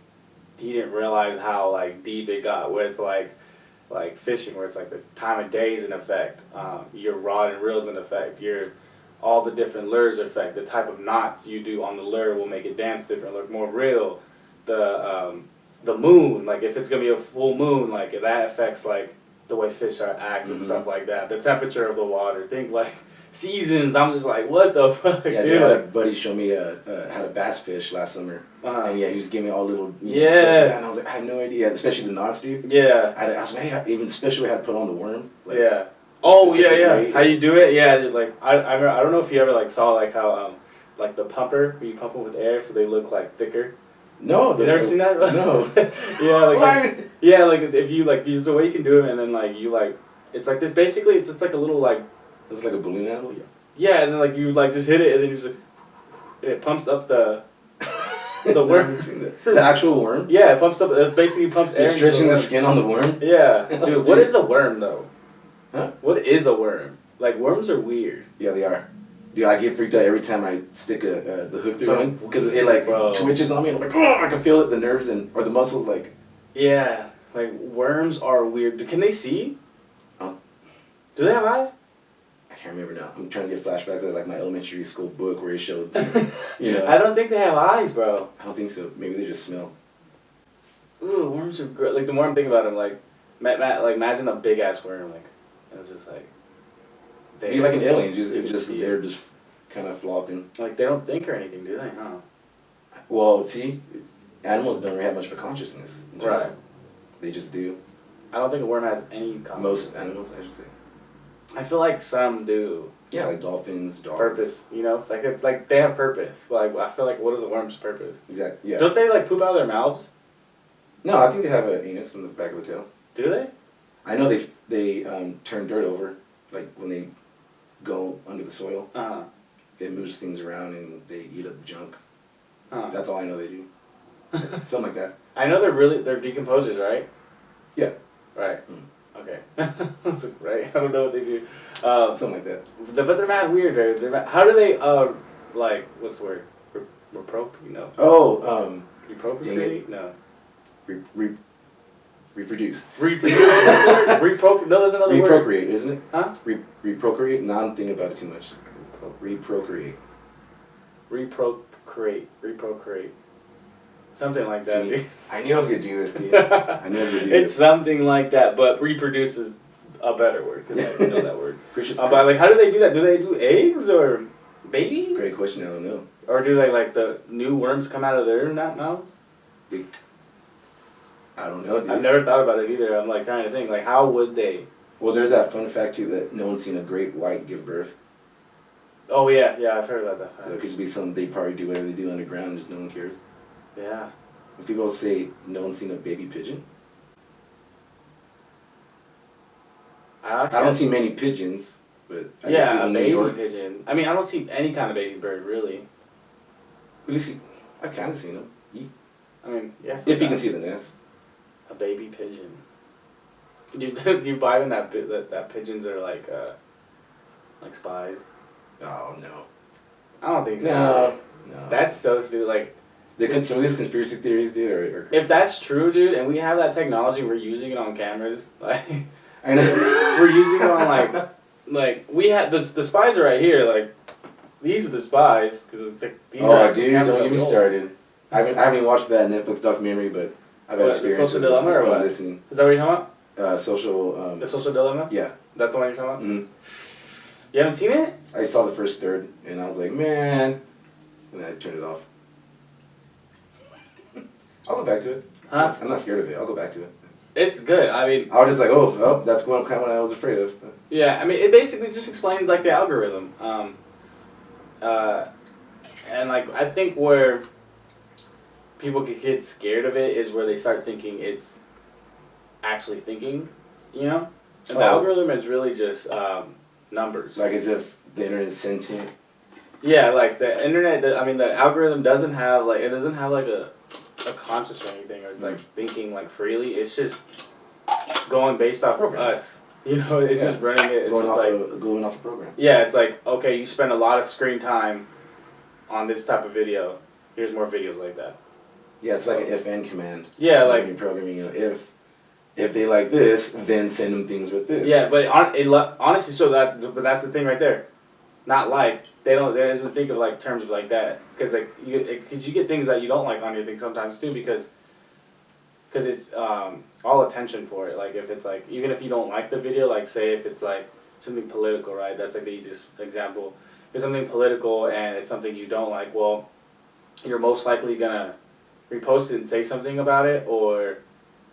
Speaker 3: he didn't realize how like deep it got with like fishing, where it's like the time of day is in effect, your rod and reel's in effect, all the different lures are effect, the type of knots you do on the lure will make it dance different, look more real. The moon, like if it's gonna be a full moon, like that affects like the way fish are act and stuff like that. The temperature of the water, think like seasons. I'm just like, what the fuck,
Speaker 2: Yeah,
Speaker 3: dude?
Speaker 2: I had a buddy show me how to bass fish last summer, and he was giving me all little tips
Speaker 3: Yeah.
Speaker 2: of that, and I was like, I had no idea, especially the knots, dude.
Speaker 3: Yeah.
Speaker 2: I was like, hey, even especially how to put on the worm. Like,
Speaker 3: Yeah. Oh yeah,
Speaker 2: specific
Speaker 3: yeah.
Speaker 2: way.
Speaker 3: How you do it? Yeah, like I don't know if you ever like saw like how like the pumper, where you pump them with air so they look like thicker.
Speaker 2: No,
Speaker 3: You never seen that?
Speaker 2: No.
Speaker 3: Yeah, like
Speaker 2: What?
Speaker 3: yeah, like if you like there's a way you can do it, and then like you like it's like this basically it's just like a little like
Speaker 2: It's like a balloon animal.
Speaker 3: yeah, and then like you like just hit it, and then you just and it pumps up the worm.
Speaker 2: The actual worm.
Speaker 3: Yeah, it pumps up. It basically pumps air.
Speaker 2: You're
Speaker 3: into
Speaker 2: stretching the
Speaker 3: worm.
Speaker 2: skin on the worm.
Speaker 3: Yeah,
Speaker 2: Oh,
Speaker 3: dude. What
Speaker 2: dude.
Speaker 3: is a worm though?
Speaker 2: Huh?
Speaker 3: What is a worm? Like worms are weird.
Speaker 2: Yeah, they are. Dude, I get freaked out every time I stick the hook through one because it like
Speaker 3: Bro.
Speaker 2: twitches on me. And I'm like, oh, I can feel it, the nerves or the muscles. Like,
Speaker 3: Yeah, like worms are weird. Can they see?
Speaker 2: Oh.
Speaker 3: Do they have eyes?
Speaker 2: I can't remember now. I'm trying to get flashbacks of like my elementary school book where he showed. You know,
Speaker 3: I don't think they have eyes, bro.
Speaker 2: I don't think so. Maybe they just smell.
Speaker 3: Ooh, worms are great. Like the more I'm thinking about them, like, like imagine a big ass worm. Like, it was just like.
Speaker 2: Be like an alien. It's
Speaker 3: can
Speaker 2: just
Speaker 3: see
Speaker 2: they're
Speaker 3: it.
Speaker 2: just kind of flopping.
Speaker 3: Like they don't think or anything, do they? Huh?
Speaker 2: Well, see, animals don't really have much of a consciousness. in general.
Speaker 3: Right.
Speaker 2: They just do.
Speaker 3: I don't think a worm has any consciousness.
Speaker 2: Most animals, I should say.
Speaker 3: I feel like some do.
Speaker 2: Yeah, like dolphins, dogs.
Speaker 3: Purpose, you know, like they have purpose. Like I feel like what is a worm's purpose?
Speaker 2: Exactly. Yeah.
Speaker 3: Don't they like poop out of their mouths?
Speaker 2: No, I think they have an anus in the back of the tail.
Speaker 3: Do they?
Speaker 2: I know they turn dirt over, like when they go under the soil. It moves things around and they eat up junk. That's all I know they do. Something like that.
Speaker 3: I know they're decomposers, right?
Speaker 2: Yeah.
Speaker 3: Right.
Speaker 2: Mm.
Speaker 3: Okay. Right. I don't know what they do.
Speaker 2: Something like that.
Speaker 3: But they're mad weird. They're mad, how do they like what's the word? Repropriate? No.
Speaker 2: Oh,
Speaker 3: Repropriate? No.
Speaker 2: Reproduce.
Speaker 3: Repropriate? No, there's another word.
Speaker 2: Reprocreate, isn't it?
Speaker 3: Huh?
Speaker 2: Reprocreate? No, I'm thinking about it too much. Reprocreate.
Speaker 3: Reprocreate. Something like that,
Speaker 2: See,
Speaker 3: dude.
Speaker 2: I knew I was gonna do this, dude. I knew I was gonna do
Speaker 3: It's
Speaker 2: this.
Speaker 3: something like that, but reproduce is a better word because I know that word.
Speaker 2: Pretty sure it's
Speaker 3: But like, how do they do that? Do they do eggs or babies?
Speaker 2: great question. I don't know.
Speaker 3: Or do they like the new worms come out of their mouths?
Speaker 2: I don't know, dude.
Speaker 3: I've never thought about it either. I'm like trying to think, like, how would they?
Speaker 2: Well, there's that fun fact too that no one's seen a great white give birth.
Speaker 3: Oh yeah, I've heard about that.
Speaker 2: So it could be something they probably do whatever they do underground, and just no one cares.
Speaker 3: Yeah.
Speaker 2: When people say no one's seen a baby pigeon, I don't see many pigeons, but I get
Speaker 3: Yeah,
Speaker 2: people
Speaker 3: a
Speaker 2: in New
Speaker 3: baby
Speaker 2: York.
Speaker 3: pigeon. I mean, I don't see any kind of baby bird really.
Speaker 2: At least I've kind of seen them.
Speaker 3: I mean, yeah.
Speaker 2: If you can
Speaker 3: sometimes.
Speaker 2: see the nest.
Speaker 3: A baby pigeon. Do you buy when that pigeons are like spies?
Speaker 2: Oh no.
Speaker 3: I don't think so.
Speaker 2: No.
Speaker 3: That's so stupid. Like,
Speaker 2: Some of these conspiracy theories, dude, are
Speaker 3: if that's true, dude, and we have that technology, we're using it on cameras. Like,
Speaker 2: I know.
Speaker 3: We're using it on like we had the spies are right here. Like these are the spies because it's like these are.
Speaker 2: Oh, dude, don't get me started. I haven't even watched that Netflix documentary, but I've had experience.
Speaker 3: Social Dilemma or what?
Speaker 2: Listening.
Speaker 3: Is that what you're talking about?
Speaker 2: Social.
Speaker 3: The Social Dilemma.
Speaker 2: Yeah.
Speaker 3: That's the one you're talking about.
Speaker 2: Mm-hmm.
Speaker 3: You haven't seen it?
Speaker 2: I saw the first third, and I was like, man, and then I turned it off. I'll go back to it.
Speaker 3: Huh?
Speaker 2: I'm not scared of it. I'll go back to it.
Speaker 3: It's good. I mean,
Speaker 2: I was just like, oh, that's kind of what I was afraid of.
Speaker 3: yeah. I mean, it basically just explains like the algorithm. And like I think where people could get scared of it is where they start thinking it's actually thinking, you know? And the algorithm is really just numbers.
Speaker 2: Like as if the internet's sentient.
Speaker 3: Yeah, like the internet, the algorithm doesn't have like, it doesn't have like a conscious or anything, or it's like thinking like freely. It's just going based off of us. You know, it's just running it. It's
Speaker 2: going
Speaker 3: just
Speaker 2: going off a program.
Speaker 3: Yeah, it's like, okay, you spend a lot of screen time on this type of video. Here's more videos like that.
Speaker 2: Yeah, it's like an if-and command.
Speaker 3: Yeah, like
Speaker 2: when you're programming, you know, if they like this, then send them things with this.
Speaker 3: yeah, but honestly, so that's the thing right there. Not like they doesn't think of like terms of like that because like you get things that you don't like on your thing sometimes too because it's all attention for it. Like if it's like even if you don't like the video, like say if it's like something political, right? That's like the easiest example. If it's something political and it's something you don't like, well, you're most likely gonna repost it and say something about it, or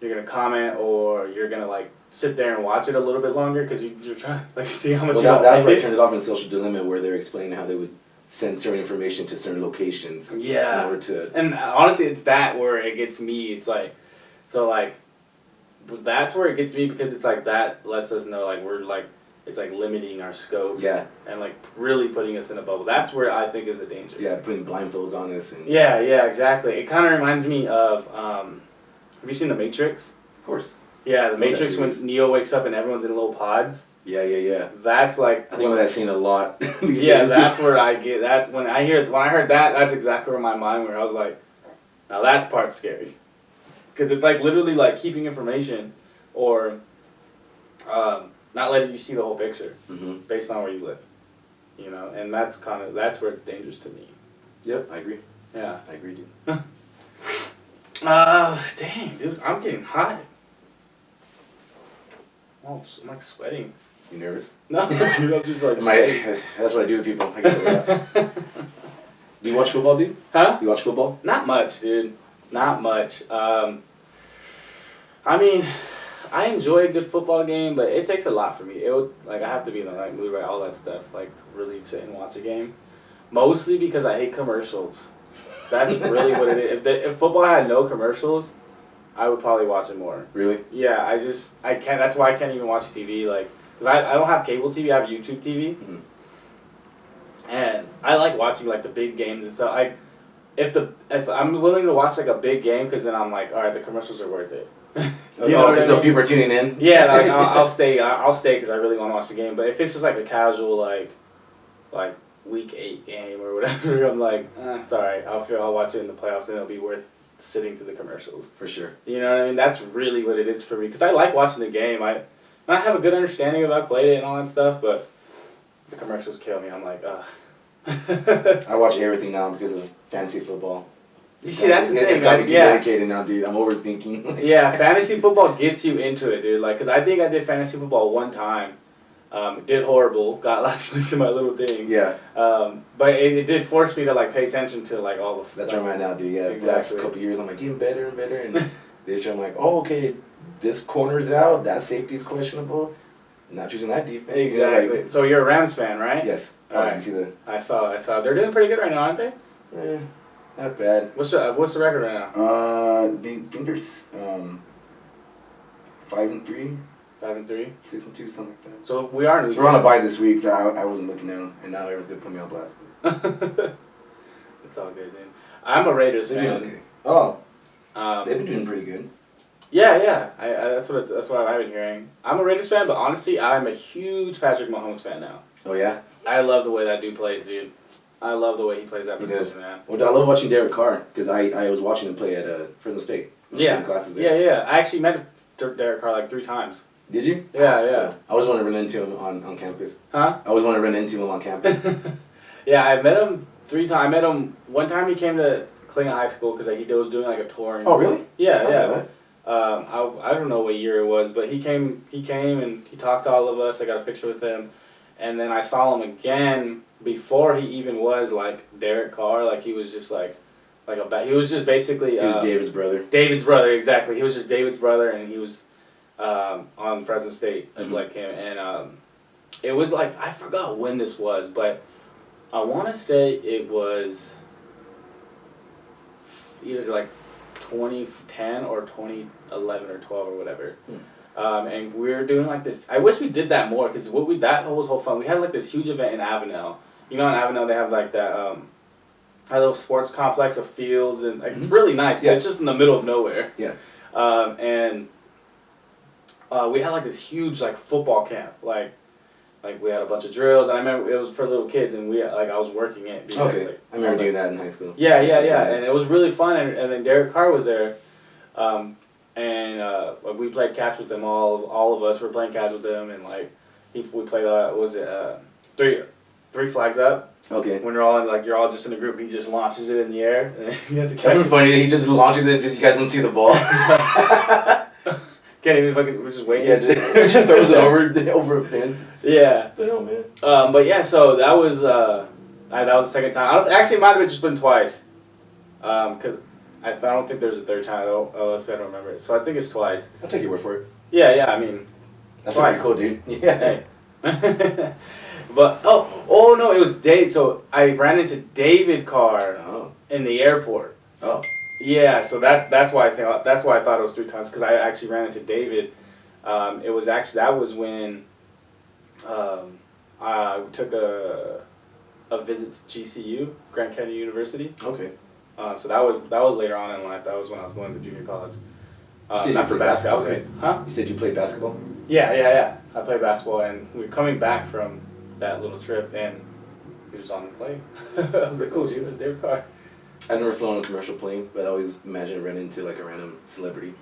Speaker 3: you're gonna comment, or you're gonna like sit there and watch it a little bit longer because you're trying to like see how much you don't
Speaker 2: that's
Speaker 3: like
Speaker 2: why I
Speaker 3: it.
Speaker 2: turned it off in Social Dilemma, where they're explaining how they would send certain information to certain locations.
Speaker 3: Yeah.
Speaker 2: In order to.
Speaker 3: And honestly, it's that where it gets me. It's like, so like, that's where it gets me because it's like that lets us know like we're like it's like limiting our scope.
Speaker 2: Yeah.
Speaker 3: And like really putting us in a bubble. That's where I think is the danger.
Speaker 2: Yeah, putting blindfolds on us. And
Speaker 3: yeah, exactly. It kind of reminds me of. Have you seen The Matrix?
Speaker 2: Of course.
Speaker 3: Yeah, The Matrix when Neo wakes up and everyone's in little pods.
Speaker 2: Yeah.
Speaker 3: That's like.
Speaker 2: I think of that scene a lot.
Speaker 3: Yeah, that's where I get. That's when I heard that. That's exactly where my mind went. I was like, now that part's scary, because it's like literally like keeping information, or not letting you see the whole picture based on where you live. You know, and that's where it's dangerous to me.
Speaker 2: Yep, I agree.
Speaker 3: Yeah,
Speaker 2: I agree, dude.
Speaker 3: Dang, dude, I'm getting hot. Oh, I'm like sweating.
Speaker 2: You nervous?
Speaker 3: No, dude, I'm just like.
Speaker 2: That's what I do to people. I get over that. Do you watch football, dude?
Speaker 3: Huh?
Speaker 2: You watch football?
Speaker 3: Not much, dude. Not much. I mean, I enjoy a good football game, but it takes a lot for me. I have to be in the right mood, right? All that stuff, like to really sit and watch a game. Mostly because I hate commercials. That's really what it is. If football had no commercials, I would probably watch it more.
Speaker 2: Really?
Speaker 3: Yeah, I can't. That's why I can't even watch TV. Like, cause I don't have cable TV. I have YouTube TV.
Speaker 2: Mm-hmm.
Speaker 3: And I like watching like the big games and stuff. If I'm willing to watch like a big game, cause then I'm like, all right, the commercials are worth it.
Speaker 2: So people are tuning in.
Speaker 3: Yeah, like I'll stay because I really want to watch the game. But if it's just like a casual like week 8 game or whatever, I'm like, it's all right. I'll watch it in the playoffs, and it'll be worth sitting through the commercials.
Speaker 2: For sure.
Speaker 3: You know what I mean? That's really what it is for me, because I like watching the game. I have a good understanding of how I played it and all that stuff, but the commercials kill me. I'm like, ugh.
Speaker 2: I watch everything now because of fantasy football.
Speaker 3: You see, that's the thing.
Speaker 2: It's got me too dedicated now, dude. I'm overthinking.
Speaker 3: Yeah, fantasy football gets you into it, dude. Like, cause I think I did fantasy football one time. Did horrible. Got last place in my little thing.
Speaker 2: Yeah.
Speaker 3: But it did force me to like pay attention to like all the.
Speaker 2: That's where I'm at now, dude. Yeah.
Speaker 3: Exactly.
Speaker 2: The last couple years, I'm like getting better and better, and this year I'm like, oh, okay, this corner's out. That safety's questionable. Not choosing that defense.
Speaker 3: Exactly.
Speaker 2: You know, like,
Speaker 3: so you're a Rams fan, right?
Speaker 2: Yes.
Speaker 3: Alright.
Speaker 2: You see the.
Speaker 3: I saw. They're doing pretty good right now, aren't they?
Speaker 2: Not bad.
Speaker 3: What's the record right now?
Speaker 2: They think they're 5-3.
Speaker 3: 5-3.
Speaker 2: 6-2, something like that.
Speaker 3: So we are.
Speaker 2: We're on a bye this week. I wasn't looking down, and now everyone's gonna put me on blast.
Speaker 3: It's all good, dude. I'm a Raiders fan.
Speaker 2: Okay. Oh.
Speaker 3: Um,
Speaker 2: They've been doing pretty good.
Speaker 3: Yeah. That's what I've been hearing. I'm a Raiders fan, but honestly, I'm a huge Patrick Mahomes fan now.
Speaker 2: Oh yeah.
Speaker 3: I love the way that dude plays, dude. I love the way he plays that position, man.
Speaker 2: Well, I love watching Derek Carr because I was watching him play at Fresno State.
Speaker 3: Yeah.
Speaker 2: Classes there.
Speaker 3: Yeah. I actually met Derek Carr like 3 times.
Speaker 2: Did you?
Speaker 3: Yeah,
Speaker 2: That's
Speaker 3: yeah.
Speaker 2: cool. I always want to run into him on campus.
Speaker 3: Huh?
Speaker 2: I always want to run into him on campus.
Speaker 3: Yeah, I met him 3 times. I met him one time. He came to Klingon High School because he was doing like a tour.
Speaker 2: Oh, really?
Speaker 3: Yeah,
Speaker 2: I
Speaker 3: yeah.
Speaker 2: know that.
Speaker 3: I don't know what year it was, but he came and he talked to all of us. I got a picture with him, and then I saw him again before he even was like Derek Carr. Like he was just he was just basically.
Speaker 2: He was David's brother.
Speaker 3: David's brother, exactly. He was just David's brother, and he was on Fresno State, like him, and it was like I forgot when this was, but I want to say it was either like 2010 or 2011 or 12 or whatever. And we were doing like this. I wish we did that more because that was whole fun. We had like this huge event in Avenel. You know, in Avenel they have like that a little sports complex of fields and like it's really nice, but it's just in the middle of nowhere.
Speaker 2: Yeah.
Speaker 3: And we had like this huge like football camp. Like we had a bunch of drills, and I remember it was for little kids, and I was working it. Because,
Speaker 2: Okay, I remember doing that in high school.
Speaker 3: Yeah, and it was really fun, and then Derek Carr was there, and we played catch with him. All of us were playing catch with him, and like we played three flags up.
Speaker 2: Okay.
Speaker 3: When you're all just in a group, he just launches it in the air, and you have to catch
Speaker 2: That'd be funny. He just launches it. Just you guys don't see the ball.
Speaker 3: Can't even fucking. We're just waiting.
Speaker 2: Yeah, just throws it over a fence.
Speaker 3: Yeah.
Speaker 2: What the hell, man?
Speaker 3: But yeah, so that was that was the second time. Actually, it might have just been twice. Because I don't think there's a third time. I don't remember it. So I think it's twice.
Speaker 2: I'll take your word for it.
Speaker 3: Yeah. I mean,
Speaker 2: that's
Speaker 3: twice.
Speaker 2: Pretty cool, dude. Yeah.
Speaker 3: Hey. But oh no, it was Dave. So I ran into David Carr in the airport.
Speaker 2: Oh.
Speaker 3: Yeah, so that's why I thought it was 3 times because I actually ran into David. That was when I took a visit to GCU, Grand Canyon University.
Speaker 2: Okay.
Speaker 3: So that was later on in life. That was when I was going to junior college.
Speaker 2: You said you played basketball, right?
Speaker 3: Huh?
Speaker 2: You said you played basketball?
Speaker 3: Yeah. I played basketball, and we were coming back from that little trip, and he was on the plane. I was like, cool, dude, that's David Carr.
Speaker 2: I've never flown on a commercial plane, but I always imagine running into like a random celebrity.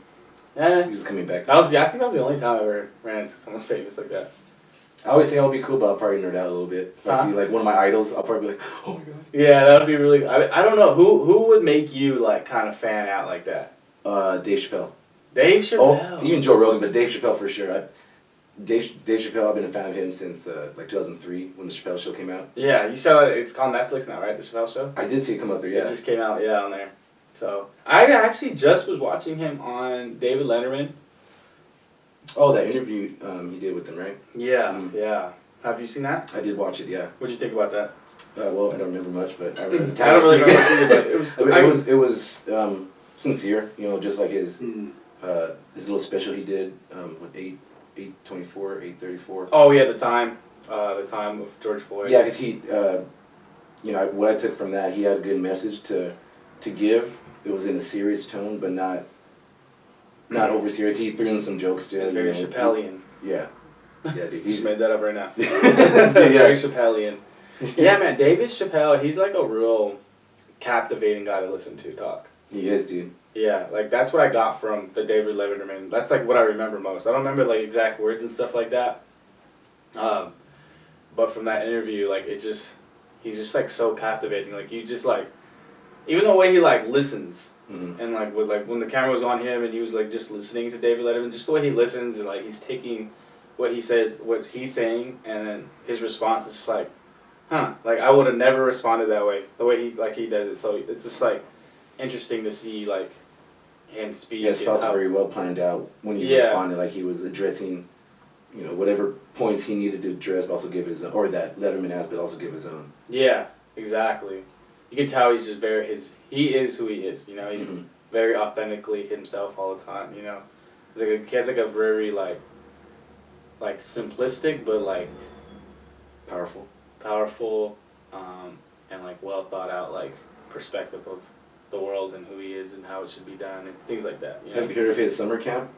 Speaker 3: Yeah.
Speaker 2: Just coming back.
Speaker 3: I think that was the only time I ever ran into someone famous like that.
Speaker 2: I always say I'll be cool, but I'll probably nerd out a little bit. If I see like one of my idols, I'll probably be like, oh my god.
Speaker 3: Yeah, that would be really. I don't know who would make you like kind of fan out like that.
Speaker 2: Dave Chappelle.
Speaker 3: Dave Chappelle.
Speaker 2: Oh, even Joe Rogan, but Dave Chappelle for sure. Dave Chappelle, I've been a fan of him since like 2003 when the Chappelle Show came out.
Speaker 3: Yeah, you saw it's on Netflix now, right? The Chappelle Show.
Speaker 2: I did see it come up there. Yeah.
Speaker 3: It just came out, on there. So I actually just was watching him on David Letterman.
Speaker 2: Oh, that interview he did with them, right?
Speaker 3: Yeah, yeah. Have you seen that?
Speaker 2: I did watch it. Yeah.
Speaker 3: What'd you think about that?
Speaker 2: Well, I don't remember much, but I remember the
Speaker 3: I don't really remember much either, but
Speaker 2: it was sincere. You know, just like his little special he did with 824, 834.
Speaker 3: Oh yeah, the time of George Floyd.
Speaker 2: Yeah, because he, what I took from that, he had a good message to give. It was in a serious tone, but not over serious. He threw in some jokes too.
Speaker 3: It's very Chappellian.
Speaker 2: Yeah, dude.
Speaker 3: He just made that up right now.
Speaker 2: It's
Speaker 3: very Chappellian. Yeah, man, David Chappelle, he's like a real captivating guy to listen to talk.
Speaker 2: He is, dude.
Speaker 3: Yeah, like that's what I got from the David Letterman. That's like what I remember most. I don't remember like exact words and stuff like that. But from that interview, like he's just like so captivating. Like you just like, even the way he like listens, and like when the camera was on him and he was like just listening to David Letterman, just the way he listens and like he's taking what he says, what he's saying, and then his response is just like, huh, like I would have never responded that way. The way he does it, so it's just like interesting to see like him speak.
Speaker 2: Yeah, his thoughts are very well planned out when he responded. Like he was addressing, whatever points he needed to address, but also give his own, or that Letterman asked, but also give his own.
Speaker 3: Yeah, exactly. You can tell he's just he is who he is. He's very authentically himself all the time. He has like a very like simplistic but like
Speaker 2: powerful,
Speaker 3: and like well thought out like perspective of the world and who he is and how it should be done and things like that.
Speaker 2: Have you heard of his summer camp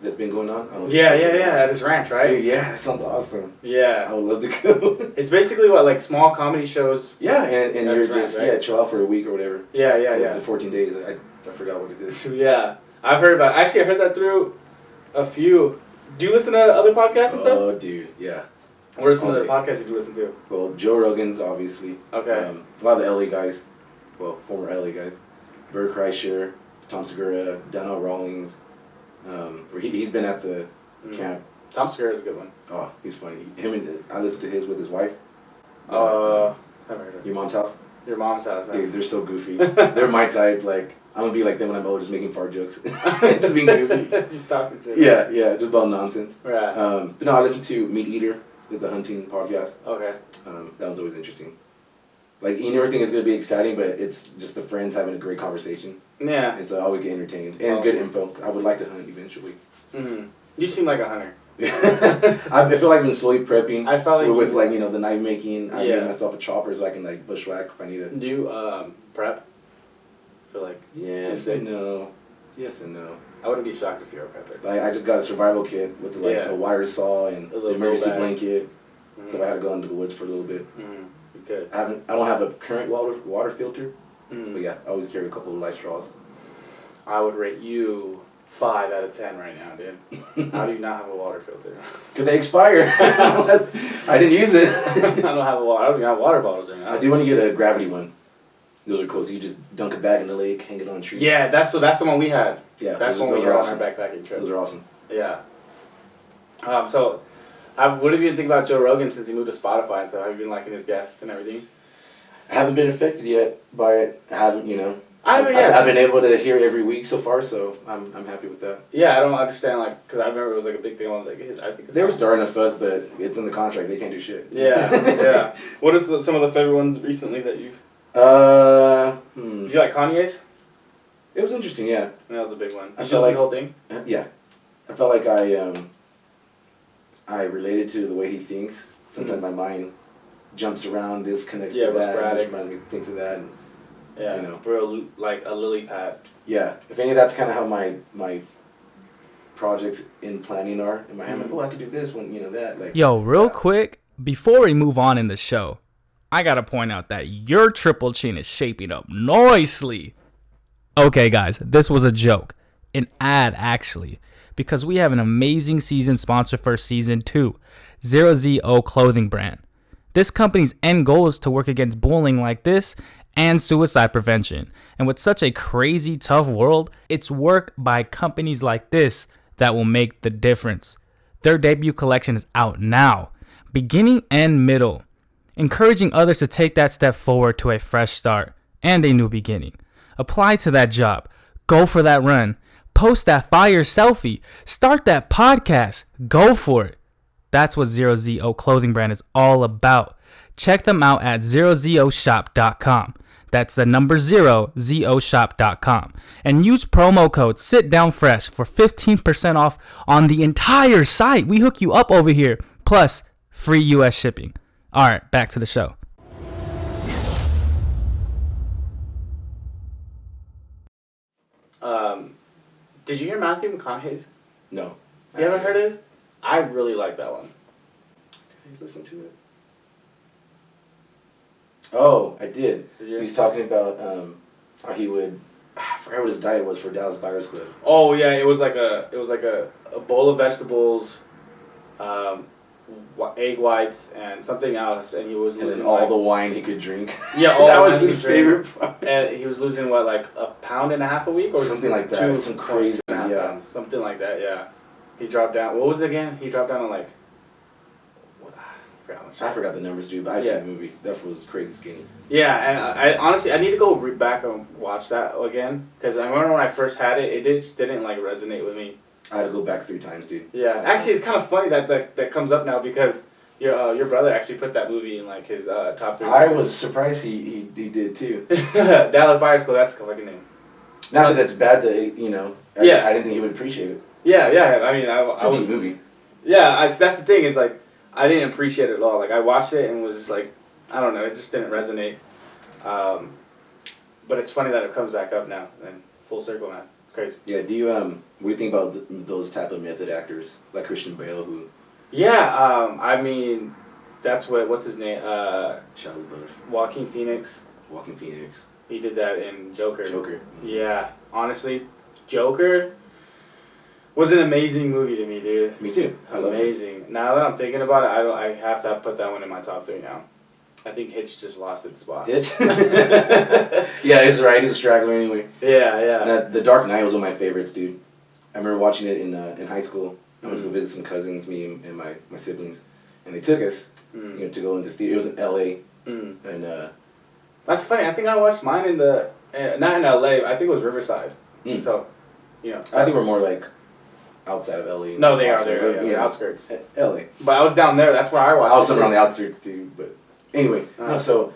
Speaker 2: that's been going on?
Speaker 3: Yeah, at his ranch, right?
Speaker 2: Dude, yeah, that sounds awesome.
Speaker 3: Yeah.
Speaker 2: I would love to go.
Speaker 3: It's basically like small comedy shows.
Speaker 2: Yeah, and you're just,
Speaker 3: right?
Speaker 2: chill out for a week or whatever.
Speaker 3: Yeah.
Speaker 2: The 14 days, I forgot what it is.
Speaker 3: Yeah. I heard that through a few Do you listen to other podcasts and stuff?
Speaker 2: Oh, dude, yeah.
Speaker 3: What are some of the
Speaker 2: Okay.
Speaker 3: podcasts you do listen to?
Speaker 2: Well, Joe Rogan's obviously.
Speaker 3: Okay.
Speaker 2: A lot of the LA guys, well, former LA guys. Bert Kreischer, Tom Segura, Donnell Rawlings. He's been at the camp.
Speaker 3: Tom Segura is a good one.
Speaker 2: Oh, he's funny. I listened to his with his wife.
Speaker 3: Haven't heard of it.
Speaker 2: Your mom's house.
Speaker 3: Your mom's house.
Speaker 2: Dude, they're so goofy. They're my type. Like, I'm gonna be like them when I'm old, just making fart jokes, just being goofy.
Speaker 3: Just talking shit.
Speaker 2: Yeah, just about nonsense.
Speaker 3: Right.
Speaker 2: But no, I listened to Meat Eater, the hunting podcast.
Speaker 3: Okay.
Speaker 2: That was always interesting. Like, you never think it's gonna be exciting, but it's just the friends having a great conversation.
Speaker 3: Yeah.
Speaker 2: It's always get entertained and good info. I would like to hunt eventually.
Speaker 3: Mm-hmm. You seem like a hunter.
Speaker 2: I feel like I've been slowly prepping.
Speaker 3: I felt like
Speaker 2: with like the knife making. I
Speaker 3: Yeah.
Speaker 2: made myself a chopper so I can like bushwhack if I need it.
Speaker 3: Do you prep? For like.
Speaker 2: Yes and no. Yes and no.
Speaker 3: I wouldn't be shocked if you're a prepper.
Speaker 2: Like, I just got a survival kit with like
Speaker 3: Yeah.
Speaker 2: a wire saw and
Speaker 3: A
Speaker 2: the
Speaker 3: little
Speaker 2: emergency
Speaker 3: bag.
Speaker 2: blanket.
Speaker 3: Mm-hmm.
Speaker 2: So if I had to go into the woods for a little bit.
Speaker 3: Mm-hmm. You could.
Speaker 2: I don't have a current water filter.
Speaker 3: Mm-hmm.
Speaker 2: But yeah, I always carry a couple of life straws.
Speaker 3: I would rate you 5 out of 10 right now, dude. How do you not have a water filter?
Speaker 2: Because they expire. I didn't use it.
Speaker 3: I don't even have water bottles right now.
Speaker 2: I do want to get a gravity one. Those are cool. So you just dunk a bag in the lake, hang it on a tree.
Speaker 3: Yeah, that's the one we had.
Speaker 2: Yeah,
Speaker 3: That's
Speaker 2: those
Speaker 3: one we
Speaker 2: are
Speaker 3: had
Speaker 2: awesome.
Speaker 3: on our backpacking trip.
Speaker 2: Those are awesome.
Speaker 3: Yeah. What have you been thinking about Joe Rogan since he moved to Spotify and stuff? Have you been liking his guests and everything?
Speaker 2: I haven't been affected yet by it. I haven't,
Speaker 3: I haven't, yeah.
Speaker 2: I've been able to hear every week so far, so I'm happy with that.
Speaker 3: Yeah, I don't understand, because I remember it was like a big thing. I was like, I think it's
Speaker 2: They were
Speaker 3: awesome.
Speaker 2: starting a fuss, but it's in the contract. They can't do shit.
Speaker 3: Yeah, yeah. What are some of the favorite ones recently that you've... Did you like Kanye's?
Speaker 2: It was interesting, yeah.
Speaker 3: That was a big one.
Speaker 2: I
Speaker 3: Did you
Speaker 2: felt
Speaker 3: listen to
Speaker 2: like-
Speaker 3: the whole thing?
Speaker 2: Yeah. I felt like I related to the way he thinks. Sometimes my mind jumps around, this connects
Speaker 3: Yeah,
Speaker 2: to that,
Speaker 3: sporadic.
Speaker 2: this reminds me of things of that. And,
Speaker 3: Yeah, real, like a lily pad.
Speaker 2: yeah, if any, that's kind of how my projects in planning are in my head. Like, I could do this one, that. Like,
Speaker 1: Yo, real quick, before we move on in the show, I gotta point out that your triple chin is shaping up nicely. Okay, guys, this was a joke. An ad, actually. Because we have an amazing season sponsor for season 2, 0ZO clothing brand. This company's end goal is to work against bullying like this and suicide prevention. And with such a crazy tough world, it's work by companies like this that will make the difference. Their debut collection is out now, beginning and middle, encouraging others to take that step forward to a fresh start and a new beginning. Apply to that job, go for that run, post that fire selfie, start that podcast, go for it. That's what 0ZO clothing brand is all about. Check them out at 0ZOshop.com. That's the number 0ZOshop.com. And use promo code SITDOWNFRESH for 15% off on the entire site. We hook you up over here. Plus, free US shipping. All right, back to the show.
Speaker 3: Did you hear Matthew McConaughey's?
Speaker 2: no.
Speaker 3: You haven't heard his? I really like that one.
Speaker 2: Did you listen to it? Oh, I did.
Speaker 3: Did you?
Speaker 2: He's talking about how he would. I forgot what his diet was for Dallas Buyers Club.
Speaker 3: Oh yeah, it was like a bowl of vegetables, egg whites and something else, and he was
Speaker 2: And
Speaker 3: losing
Speaker 2: then all
Speaker 3: like,
Speaker 2: the wine he could drink.
Speaker 3: Yeah, all
Speaker 2: that
Speaker 3: the
Speaker 2: was
Speaker 3: wine he
Speaker 2: his
Speaker 3: could drink.
Speaker 2: favorite part.
Speaker 3: and he was losing what, like a pound and a half a week or
Speaker 2: Something like that. Some crazy,
Speaker 3: 2.5
Speaker 2: yeah.
Speaker 3: pounds, something like that. Yeah, he dropped down. What was it again? He dropped down to like. What?
Speaker 2: I forgot the numbers, dude, but I
Speaker 3: Yeah.
Speaker 2: seen the movie. That was crazy skinny.
Speaker 3: Yeah, and I honestly I need to go back and watch that again because I remember when I first had it, it just didn't like resonate with me.
Speaker 2: I had to go back 3 times, dude.
Speaker 3: Yeah, actually, it's kind of funny that comes up now because your brother actually put that movie in like his top 3.
Speaker 2: I was surprised he did too.
Speaker 3: Dallas Buyers Club. That's the fucking name.
Speaker 2: Not that it's bad that I didn't think he would appreciate it.
Speaker 3: Yeah. I mean,
Speaker 2: It's
Speaker 3: I
Speaker 2: a
Speaker 3: was.
Speaker 2: deep movie.
Speaker 3: Yeah, that's the thing is like I didn't appreciate it at all. Like I watched it and was just like I don't know, it just didn't resonate. But it's funny that it comes back up now and full circle, man. It's crazy.
Speaker 2: Yeah. Do you what do you think about those type of method actors like Christian Bale who?
Speaker 3: Yeah, I mean, that's what's his name?
Speaker 2: Shia LaBeouf,
Speaker 3: Joaquin Phoenix.
Speaker 2: Joaquin Phoenix,
Speaker 3: He did that in Joker.
Speaker 2: Joker.
Speaker 3: Yeah, honestly, Joker. was an amazing movie to me, dude.
Speaker 2: Me too. I love it.
Speaker 3: Amazing. Now that I'm thinking about it, I have to put that one in my top 3 now. I think Hitch just lost its spot.
Speaker 2: Hitch? Yeah, he's right. He's a straggler anyway.
Speaker 3: Yeah.
Speaker 2: The Dark Knight was one of my favorites, dude. I remember watching it in high school. I went to go visit some cousins, me and my siblings, and they took us to go into theater. It was in L.A. And
Speaker 3: that's funny. I think I watched mine in the not in L.A. I think it was Riverside. So,
Speaker 2: I think we're more like outside of L.A.
Speaker 3: No, they are. They're outskirts.
Speaker 2: L.A.
Speaker 3: But I was down there. That's where I watched.
Speaker 2: I was somewhere on the outskirts too, but anyway. So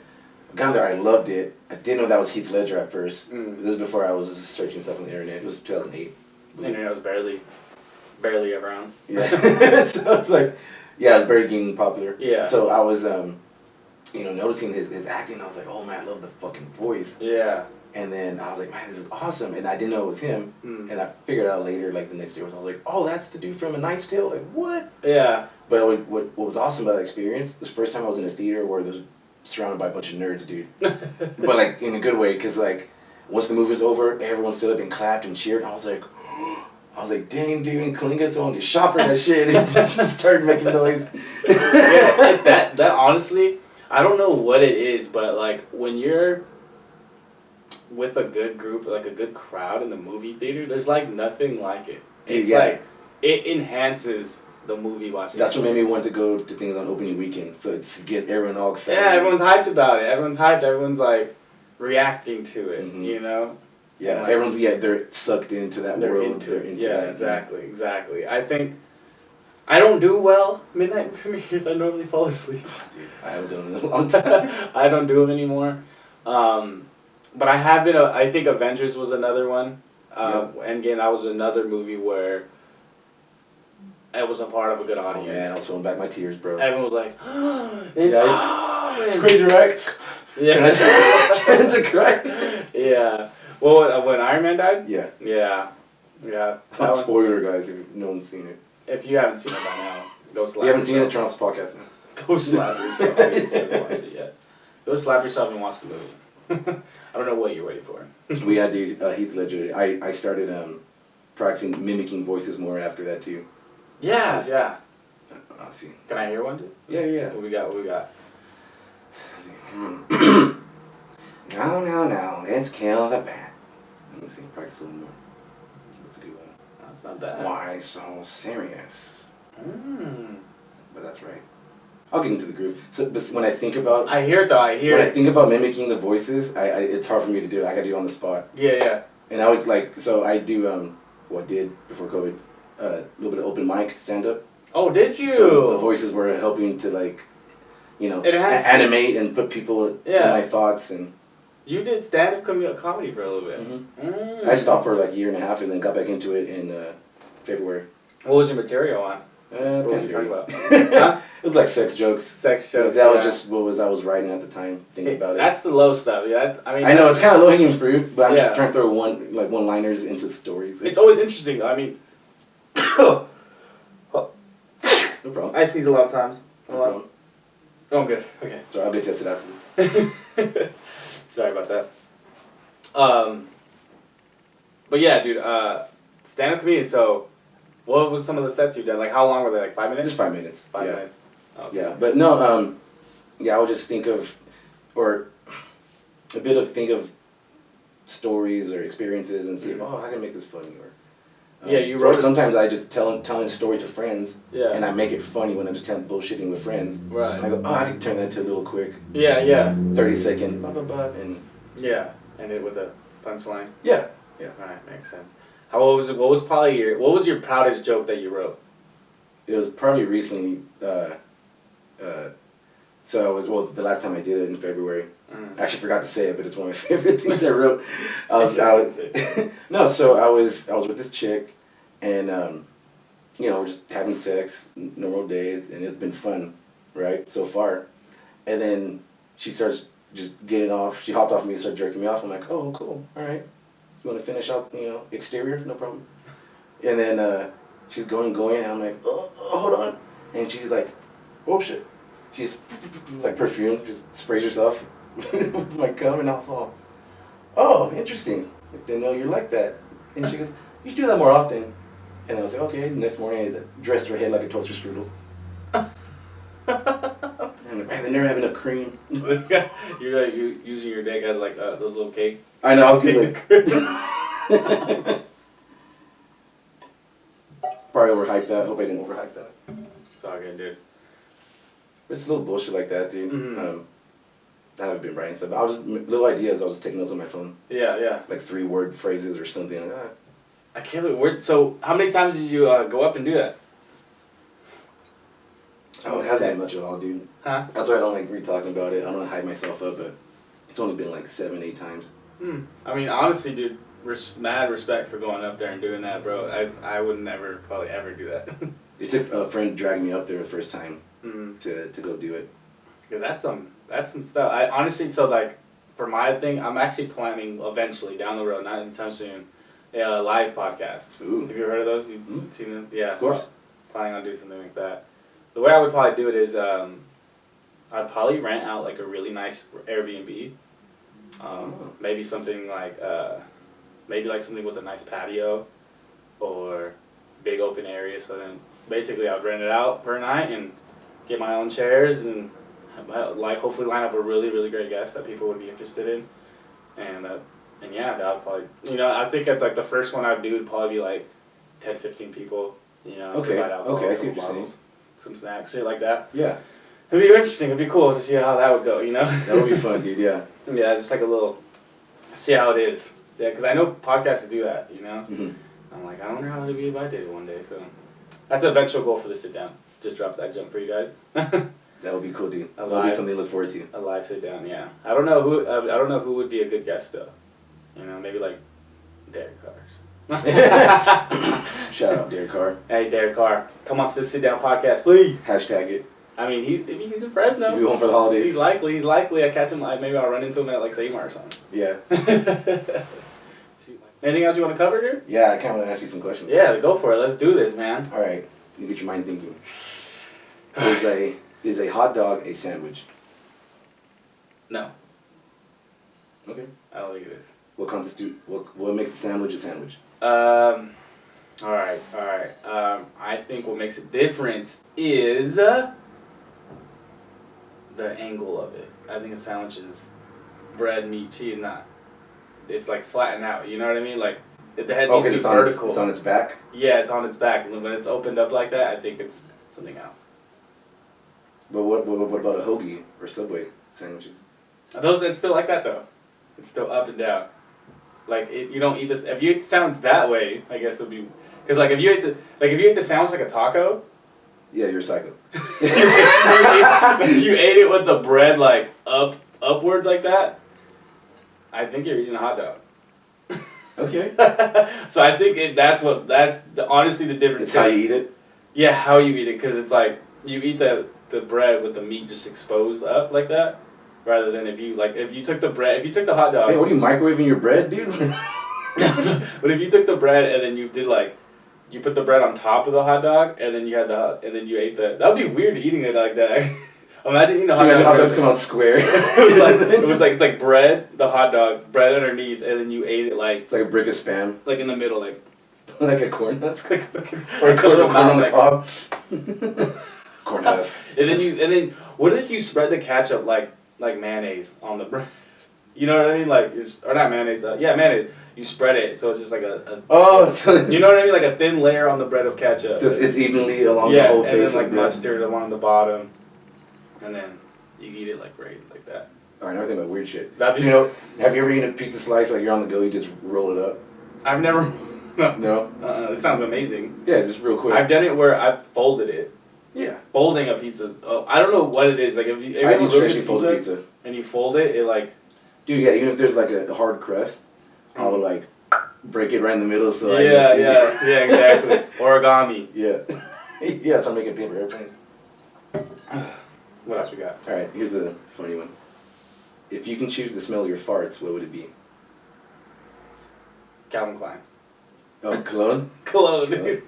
Speaker 2: I got there. I loved it. I didn't know that was Heath Ledger at first. This is before I was just searching stuff on the internet. It was 2008.
Speaker 3: The internet was barely around.
Speaker 2: Yeah. So it's like, it was barely getting popular.
Speaker 3: Yeah.
Speaker 2: So I was, noticing his acting. I was like, oh man, I love the fucking voice.
Speaker 3: Yeah.
Speaker 2: And then I was like, man, this is awesome. And I didn't know it was him. And I figured out later, like the next day, I was like, oh, that's the dude from A Knight's Tale. Like, what?
Speaker 3: Yeah.
Speaker 2: But what was awesome about that experience was the first time I was in a theater where there's surrounded by a bunch of nerds, dude. But like in a good way, because like once the movie was over, everyone stood up and clapped and cheered. And I was like, dang, dude, in Kalinga, someone get shot for that shit. And just started making noise.
Speaker 3: That honestly, I don't know what it is, but like when you're with a good group, like a good crowd in the movie theater, there's like nothing like it. It's like it enhances the movie watching.
Speaker 2: That's what made me want to go to things on opening weekend. So it's to get everyone all excited.
Speaker 3: Yeah, everyone's hyped about it. Everyone's hyped. Everyone's like reacting to it.
Speaker 2: Yeah,
Speaker 3: like,
Speaker 2: everyone's they're sucked into that world. They're into that.
Speaker 3: Exactly. I think I don't do well midnight premieres. I normally fall asleep.
Speaker 2: Dude, I haven't done it in a long time.
Speaker 3: I don't do them anymore. But I have been. I think Avengers was another one. Endgame. That was another movie where it was a part of a good audience.
Speaker 2: Oh man, I was holding back my tears, bro.
Speaker 3: Everyone was like,
Speaker 2: it's crazy, right?
Speaker 3: Yeah.
Speaker 2: Trying to cry.
Speaker 3: Yeah. Well, when Iron Man died?
Speaker 2: Yeah.
Speaker 3: Yeah.
Speaker 2: Spoiler, guys, if no one's seen it.
Speaker 3: If you haven't seen it by now, go slap yourself.
Speaker 2: You haven't seen it, turn off this podcast now.
Speaker 3: Go slap yourself if you haven't watched it yet. Go slap yourself and watch the movie. I don't know what you're waiting for.
Speaker 2: We had to Heath Ledger. I started practicing mimicking voices more after that, too.
Speaker 3: Yeah.
Speaker 2: I'll see.
Speaker 3: Can I hear one, dude?
Speaker 2: Yeah.
Speaker 3: What we got?
Speaker 2: No, let's kill the bat. Let me see, practice a little more. Let's do
Speaker 3: That's not bad.
Speaker 2: Why so serious? But that's right. I'll get into the groove. So, but when I think about...
Speaker 3: I hear it, though.
Speaker 2: When I think about mimicking the voices, it's hard for me to do. I gotta do it on the spot.
Speaker 3: Yeah.
Speaker 2: And I was like, so I do, what I did before COVID, a little bit of open mic stand-up.
Speaker 3: Oh, did you?
Speaker 2: So the voices were helping to, like, animate and put people in my thoughts. And
Speaker 3: you did stand-up comedy for a little bit.
Speaker 2: I stopped for like a year and a half and then got back into it in February.
Speaker 3: What was your material on? What were you talking about? Huh?
Speaker 2: It was like sex jokes.
Speaker 3: That
Speaker 2: was just what I was writing at the time, thinking about it.
Speaker 3: That's the low stuff. Yeah,
Speaker 2: I know it's kind of low-hanging fruit, but I'm just trying to throw one-liners into stories.
Speaker 3: It's always interesting, though. I mean,
Speaker 2: no problem.
Speaker 3: I sneeze a lot of times.
Speaker 2: No problem.
Speaker 3: Oh, I'm good. Okay.
Speaker 2: So I'll get tested after this.
Speaker 3: Sorry about that. But yeah, dude. Stand-up comedian. So, what was some of the sets you've done? Like, how long were they? Like 5 minutes?
Speaker 2: Just 5 minutes.
Speaker 3: 5 minutes. Okay.
Speaker 2: Yeah, but no. I would just think of stories or experiences and see how can I make this funny or.
Speaker 3: You wrote.
Speaker 2: Sometimes I just telling a story to friends.
Speaker 3: Yeah.
Speaker 2: And I make it funny when I'm just bullshitting with friends.
Speaker 3: Right.
Speaker 2: And I go, I can turn that to a little quick.
Speaker 3: Yeah.
Speaker 2: 30-second. Blah blah blah. And.
Speaker 3: Yeah. End it with a punchline.
Speaker 2: Yeah.
Speaker 3: Alright, makes sense. What was your proudest joke that you wrote?
Speaker 2: It was probably recently. The last time I did it in February. I actually forgot to say it, but it's one of my favorite things I wrote. So I was with this chick, and we're just having sex, normal days, and it's been fun, right, so far. And then she starts just getting off. She hopped off me and started jerking me off. I'm like, oh, cool, all right. You want to finish out, exterior? No problem. And then she's going, and I'm like, oh, hold on. And she's like, oh shit. She's like perfume, just sprays herself with my cum, and I was all, oh, interesting. I didn't know you're like that. And she goes, you should do that more often. And I was like, okay. The next morning, I dressed her head like a toaster strudel. And man, they never have enough cream.
Speaker 3: This guy, you're like you using your dick as like those little cake.
Speaker 2: I know. I was good. Like, probably overhyped that. Hope I didn't overhype that.
Speaker 3: It's all good, dude.
Speaker 2: But it's a little bullshit like that, dude.
Speaker 3: Mm-hmm.
Speaker 2: I haven't been writing stuff. I was just little ideas. I was taking notes on my phone.
Speaker 3: Yeah.
Speaker 2: Like 3-word phrases or something like that.
Speaker 3: I can't believe. So, how many times did you go up and do that?
Speaker 2: Oh, it hasn't been much at all, dude.
Speaker 3: Huh?
Speaker 2: That's why I don't like re-talking about it. I don't hype myself up, but it's only been like 7-8 times.
Speaker 3: I mean, honestly, dude, mad respect for going up there and doing that, bro. I would never probably ever do that.
Speaker 2: It took a friend dragging me up there the first time
Speaker 3: Mm-hmm.
Speaker 2: to go do it.
Speaker 3: Because that's some stuff. I honestly, so like, for my thing, I'm actually planning eventually down the road, not anytime soon, a live podcast.
Speaker 2: Ooh.
Speaker 3: Have you heard of those? You've seen them? Yeah,
Speaker 2: Of course.
Speaker 3: So planning on doing something like that. The way I would probably do it is, I'd probably rent out like a really nice Airbnb. Maybe something like, something with a nice patio, or big open area. So then, basically, I'd rent it out for a night and get my own chairs and like hopefully line up a really, really great guest that people would be interested in, and yeah, that would probably, I think at like the first one I'd do would probably be like 10, 15 people,
Speaker 2: Okay.
Speaker 3: provide alcohol,
Speaker 2: Okay. I see
Speaker 3: a
Speaker 2: what you're
Speaker 3: couple
Speaker 2: saying.
Speaker 3: bottles, some snacks, shit like that.
Speaker 2: Yeah.
Speaker 3: It'd be interesting. It'd be cool to see how that would go.
Speaker 2: That would be fun, dude. Yeah.
Speaker 3: Yeah, just like a little, see how it is. Yeah, because I know podcasts do that.
Speaker 2: Mm-hmm.
Speaker 3: I'm like, I wonder how it'd be if I did it one day. So that's an eventual goal for the sit down. Just drop that jump for you guys.
Speaker 2: That would be cool, dude.
Speaker 3: A
Speaker 2: That'll be
Speaker 3: live-
Speaker 2: something to look forward to.
Speaker 3: A live sit down, yeah. I don't know who would be a good guest though. Maybe like Derek Carr.
Speaker 2: Shout out Derek Carr.
Speaker 3: Hey Derek Carr, come on to this sit down podcast, please.
Speaker 2: Hashtag it.
Speaker 3: I mean, he's in Fresno.
Speaker 2: If you home for the holidays.
Speaker 3: He's likely. I catch him like maybe I'll run into him at like Seymour or something.
Speaker 2: Yeah.
Speaker 3: Anything else you want to cover here?
Speaker 2: Yeah, I kind of want to ask you some questions.
Speaker 3: Yeah, go for it. Let's do this, man.
Speaker 2: All right. You get your mind thinking. Is a hot dog a sandwich?
Speaker 3: No,
Speaker 2: Okay.
Speaker 3: I don't think it is.
Speaker 2: What makes a sandwich a sandwich?
Speaker 3: All right. I think what makes it different is the angle of it. I think a sandwich is bread, meat, cheese, not. It's like flattened out. You know what I mean? Like if the head needs to be vertical.
Speaker 2: It's on its back.
Speaker 3: Yeah, it's on its back. And when it's opened up like that, I think it's something else.
Speaker 2: But what about a hoagie or Subway sandwiches?
Speaker 3: It's still like that though. It's still up and down. Like you don't eat this. If you eat the sandwich that way, I guess it'll be. Because like if you ate the sandwich like a taco.
Speaker 2: Yeah, you're a psycho.
Speaker 3: If you ate it with the bread like upwards like that, I think you're eating a hot dog.
Speaker 2: Okay.
Speaker 3: So I think honestly the difference.
Speaker 2: It's how you eat it?
Speaker 3: Yeah, how you eat it, because it's like you eat the bread with the meat just exposed up like that, rather than if you took the hot dog.
Speaker 2: Hey, what are you microwaving your bread, dude?
Speaker 3: But if you took the bread and then you put the bread on top of the hot dog and then you ate that would be weird eating it like that. Imagine eating a hot dog.
Speaker 2: Hot dogs come out square.
Speaker 3: It's like bread, the hot dog, bread underneath, and then you ate it like.
Speaker 2: It's like a brick of Spam.
Speaker 3: Like in the middle, like.
Speaker 2: Like a corn husk.
Speaker 3: Or a
Speaker 2: corn
Speaker 3: mouse
Speaker 2: on the
Speaker 3: like.
Speaker 2: cob. Corn husk.
Speaker 3: And then what if you spread the ketchup like mayonnaise on the bread? You know what I mean? Like or not mayonnaise. Mayonnaise. You spread it so it's just like a you know what I mean? Like a thin layer on the bread of ketchup.
Speaker 2: So it's evenly along the whole face.
Speaker 3: And then like
Speaker 2: of bread.
Speaker 3: mustard along the bottom, and then you eat it like like that.
Speaker 2: All right, never think about weird shit.
Speaker 3: That'd be-
Speaker 2: Have you ever eaten a pizza slice like you're on the go? You just roll it up.
Speaker 3: I've never.
Speaker 2: No.
Speaker 3: It sounds amazing.
Speaker 2: Yeah, just real quick.
Speaker 3: I've done it where I've folded it.
Speaker 2: Yeah.
Speaker 3: Folding a pizza's. I don't know what it is. Like if you
Speaker 2: I
Speaker 3: ever
Speaker 2: do traditionally fold pizza.
Speaker 3: and you fold it, it like.
Speaker 2: Dude, yeah, even if there's like a hard crust, I'll like break it right in the middle so
Speaker 3: Yeah, exactly. Origami.
Speaker 2: Yeah. Yeah, so I'm making paper airplanes.
Speaker 3: What else we got?
Speaker 2: Alright, here's a funny one. If you can choose the smell of your farts, what would it be?
Speaker 3: Calvin Klein.
Speaker 2: Oh, cologne?
Speaker 3: Cologne, dude.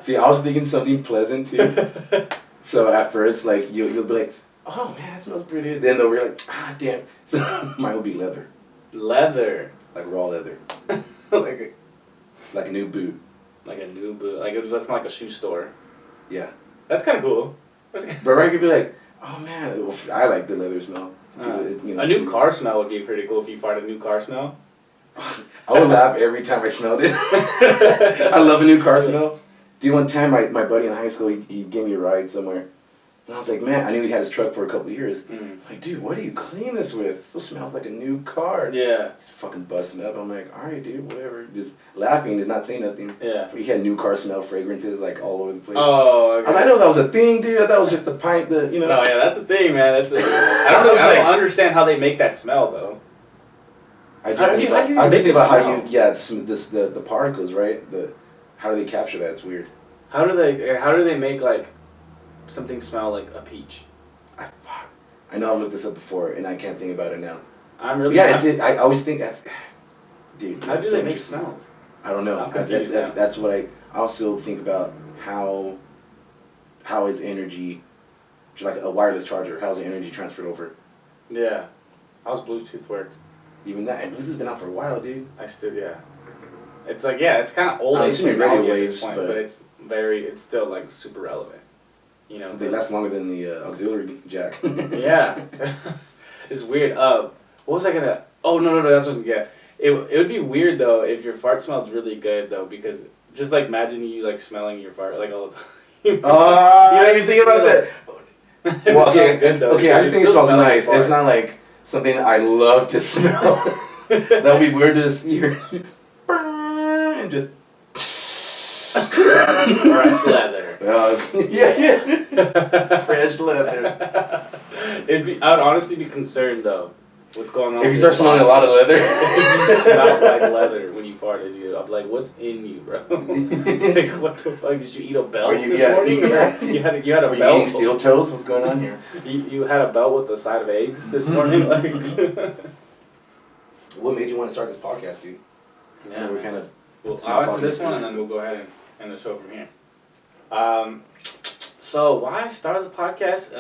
Speaker 2: See, I was thinking something pleasant too. So at first, like, you'll be like, oh man, that smells pretty. Then they'll be like, ah, damn. So mine will be leather.
Speaker 3: Leather.
Speaker 2: Like raw leather.
Speaker 3: Like
Speaker 2: Like a new boot.
Speaker 3: like a new boot. Like it was like a shoe store.
Speaker 2: Yeah.
Speaker 3: That's kind of cool.
Speaker 2: But right, you'd be like, oh man, I like the leather smell.
Speaker 3: A new car smell would be pretty cool if you find a new car smell.
Speaker 2: I would laugh every time I smelled it. I love a new car smell. Dude, one time my buddy in high school, he gave me a ride somewhere. And I was like, man, I knew he had his truck for a couple of years. I'm like, dude, what do you clean this with? It still smells like a new car.
Speaker 3: Yeah.
Speaker 2: He's fucking busting up. I'm like, all right, dude, whatever. Just laughing and not saying nothing.
Speaker 3: Yeah.
Speaker 2: But he had new car smell fragrances like all over the place.
Speaker 3: Oh, okay.
Speaker 2: I was like, I know that was a thing, dude. I thought it was just the pint, you know.
Speaker 3: No, yeah, that's a thing, man. I don't understand how they make that smell, though.
Speaker 2: I do think about how the particles, right? How do they capture that? It's weird.
Speaker 3: How do they make like something smell like a peach?
Speaker 2: I know I've looked this up before and I can't think about it now. I always think that's, dude.
Speaker 3: How do they make smells?
Speaker 2: I don't know. That's what I also think about. How is energy, like a wireless charger? How's the energy transferred over?
Speaker 3: Yeah, how's Bluetooth work?
Speaker 2: Even that, and Bluetooth's been out for a while, dude.
Speaker 3: It's like, it's kind of old
Speaker 2: radio waves,
Speaker 3: at this point, but it's still like super relevant. You know,
Speaker 2: they last longer than the auxiliary jack.
Speaker 3: Yeah, it's weird. What was I gonna? Oh no, that's what I was gonna get. It would be weird though if your fart smelled really good though, because just like imagine you like smelling your fart like all the time.
Speaker 2: You don't even think about that. Well, okay, I just think it smells nice. It's not like something I love to smell. That would be weird to just hear. And just.
Speaker 3: Fresh leather.
Speaker 2: Yeah. Fresh leather.
Speaker 3: I would honestly be concerned though. What's going on?
Speaker 2: If you start smelling a lot of leather.
Speaker 3: If you smell like leather when you farted, dude, I'd be like, what's in you, bro? Like, what the fuck? Did you eat a belt this morning?
Speaker 2: Yeah.
Speaker 3: You had a belt.
Speaker 2: Were you eating steel toes? What's going on here?
Speaker 3: You had a belt with a side of eggs this morning? Like.
Speaker 2: What made you want to start this podcast, dude?
Speaker 3: Yeah,
Speaker 2: we're kind of.
Speaker 3: I'll answer this one and then we'll go ahead and end the show from here. So why I started the podcast?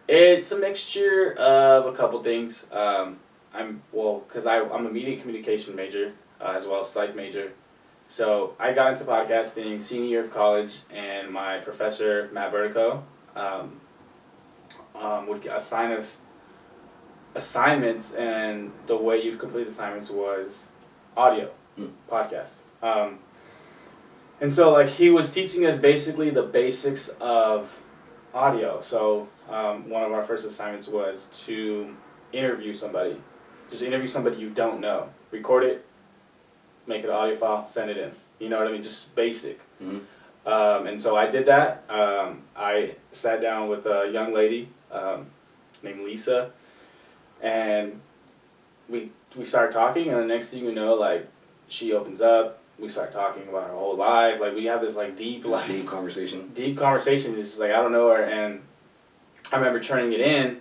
Speaker 3: It's a mixture of a couple things. Because I'm a media communication major as well as psych major. So I got into podcasting senior year of college, and my professor Matt Vertico would assign us assignments, and the way you'd complete assignments was audio podcast. And so like he was teaching us basically the basics of audio. So one of our first assignments was to interview somebody. Just interview somebody you don't know. Record it, make it an audio file, send it in. You know what I mean? Just basic.
Speaker 2: Mm-hmm.
Speaker 3: And so I did that. I sat down with a young lady named Lisa, and we started talking, and the next thing you know, like, she opens up, we start talking about her whole life, like, we have this, like, deep conversation. It's just, like, I don't know her, and I remember turning it in,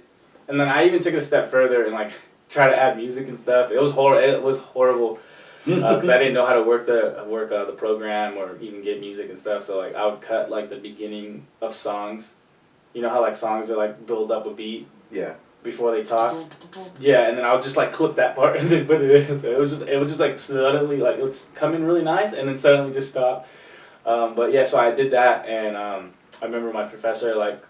Speaker 3: and then I even took it a step further and, like, try to add music and stuff. It was horrible, because I didn't know how to work the program or even get music and stuff, so, like, I would cut, like, the beginning of songs. You know how, like, songs are, like, build up a beat?
Speaker 2: Yeah.
Speaker 3: Before they talk, yeah, and then I would just like clip that part and then put it in. So it was just like suddenly like it was coming really nice and then suddenly just stop. But yeah, so I did that, and I remember my professor like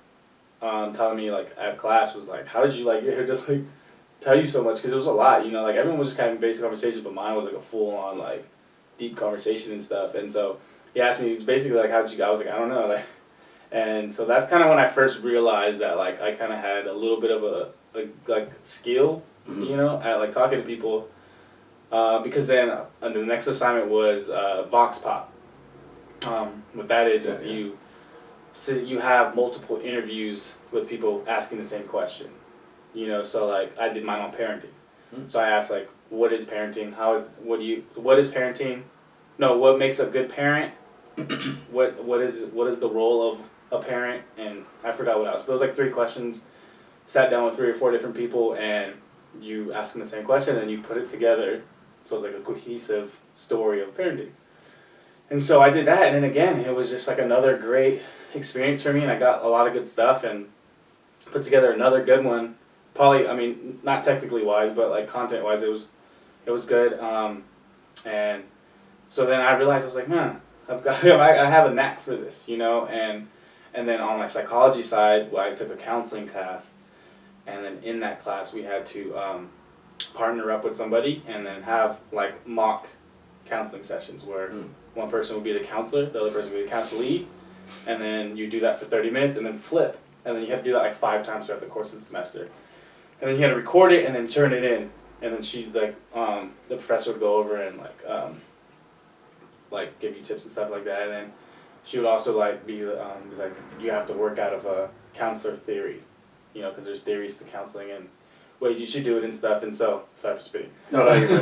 Speaker 3: telling me like at class was like, how did you like get her to like tell you so much? Because it was a lot, you know, like everyone was just kind of basic conversations, but mine was like a full on like deep conversation and stuff. And so he asked me, it's basically like, how'd you go? I was like, I don't know, like. And so that's kind of when I first realized that like I kind of had a little bit of a like skill, you know, at like talking to people, because then the next assignment was Vox Pop. What that is you have multiple interviews with people asking the same question, you know. So like I did mine on parenting, so I asked like, what is parenting? What is parenting? No, what makes a good parent? what is the role of a parent? And I forgot what else, but it was like 3 questions. Sat down with 3 or 4 different people, and you ask them the same question, and you put it together, so it's like a cohesive story of parenting. And so I did that, and then again, it was just like another great experience for me, and I got a lot of good stuff, and put together another good one. Probably, I mean, not technically wise, but like content wise, it was good. And so then I realized I was like, man, I have a knack for this, you know, and then on my psychology side, well, I took a counseling class, and then in that class we had to partner up with somebody and then have like mock counseling sessions where one person would be the counselor, the other person would be the counselee, and then you do that for 30 minutes and then flip, and then you have to do that like 5 times throughout the course of the semester, and then you had to record it and then turn it in, and then she like the professor would go over and like give you tips and stuff like that, and then she would also like be like you have to work out of a counselor theory, you know, because there's theories to counseling and ways you should do it and stuff, and so sorry for spitting.
Speaker 2: No, you're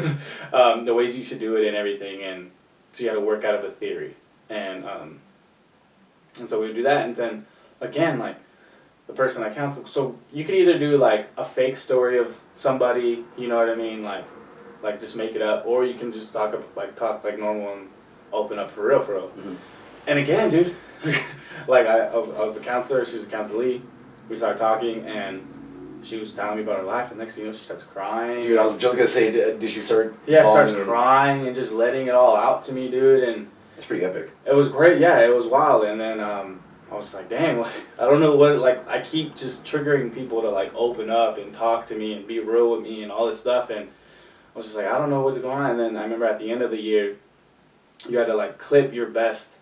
Speaker 2: right.
Speaker 3: The ways you should do it and everything, and so you had to work out of a theory, and so we would do that, and then again like the person I counsel, so you could either do like a fake story of somebody, you know what I mean, like just make it up, or you can just talk like normal and open up for real.
Speaker 2: Mm-hmm.
Speaker 3: And again, dude, like I was the counselor, she was the counselee. We started talking, and she was telling me about her life, and next thing you know, she starts crying.
Speaker 2: Dude, I was just gonna say, did she start?
Speaker 3: Yeah, starts crying and just letting it all out to me, dude, and
Speaker 2: it's pretty epic.
Speaker 3: it was great. Yeah, it was wild, and then I was like, dang, like I don't know what, like I keep just triggering people to like open up and talk to me and be real with me and all this stuff, and I was just like, I don't know what's going on. And then I remember at the end of the year, you had to like clip your best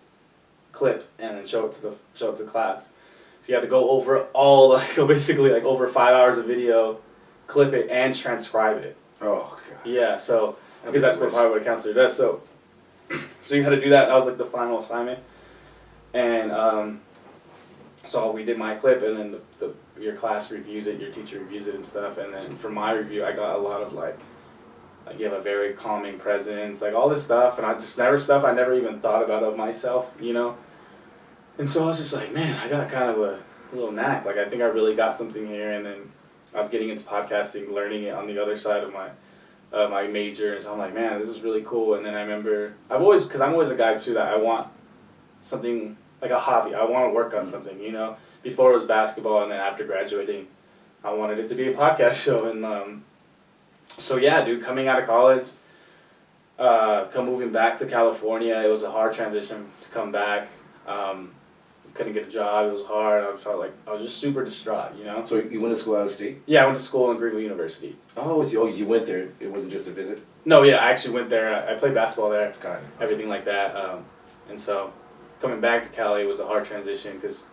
Speaker 3: clip and then show it to class. So you had to go over all like basically like over 5 hours of video, clip it and transcribe it.
Speaker 2: Oh god.
Speaker 3: Yeah, so because that's probably what a counselor does. So you had to do that. That was like the final assignment, and so we did my clip, and then your class reviews it, your teacher reviews it and stuff, and then for my review, I got a lot of like you have a very calming presence, like all this stuff, and I just stuff I never even thought about of myself, you know. And so I was just like, man, I got kind of a little knack. Like I think I really got something here, and then I was getting into podcasting, learning it on the other side of my major, and so I'm like, man, this is really cool. And then I remember because I'm always a guy too that I want something like a hobby. I want to work on something, you know. Before it was basketball, and then after graduating, I wanted it to be a podcast show. And so yeah, dude, coming out of college, moving back to California, it was a hard transition to come back. Couldn't get a job. It was hard. I was just super distraught, you know.
Speaker 2: So you went to school out of state?
Speaker 3: Yeah, I went to school in Greenville University.
Speaker 2: Oh, you went there. It wasn't just a visit?
Speaker 3: No, yeah, I actually went there. I played basketball there.
Speaker 2: Got it.
Speaker 3: Everything like that. And so coming back to Cali was a hard transition because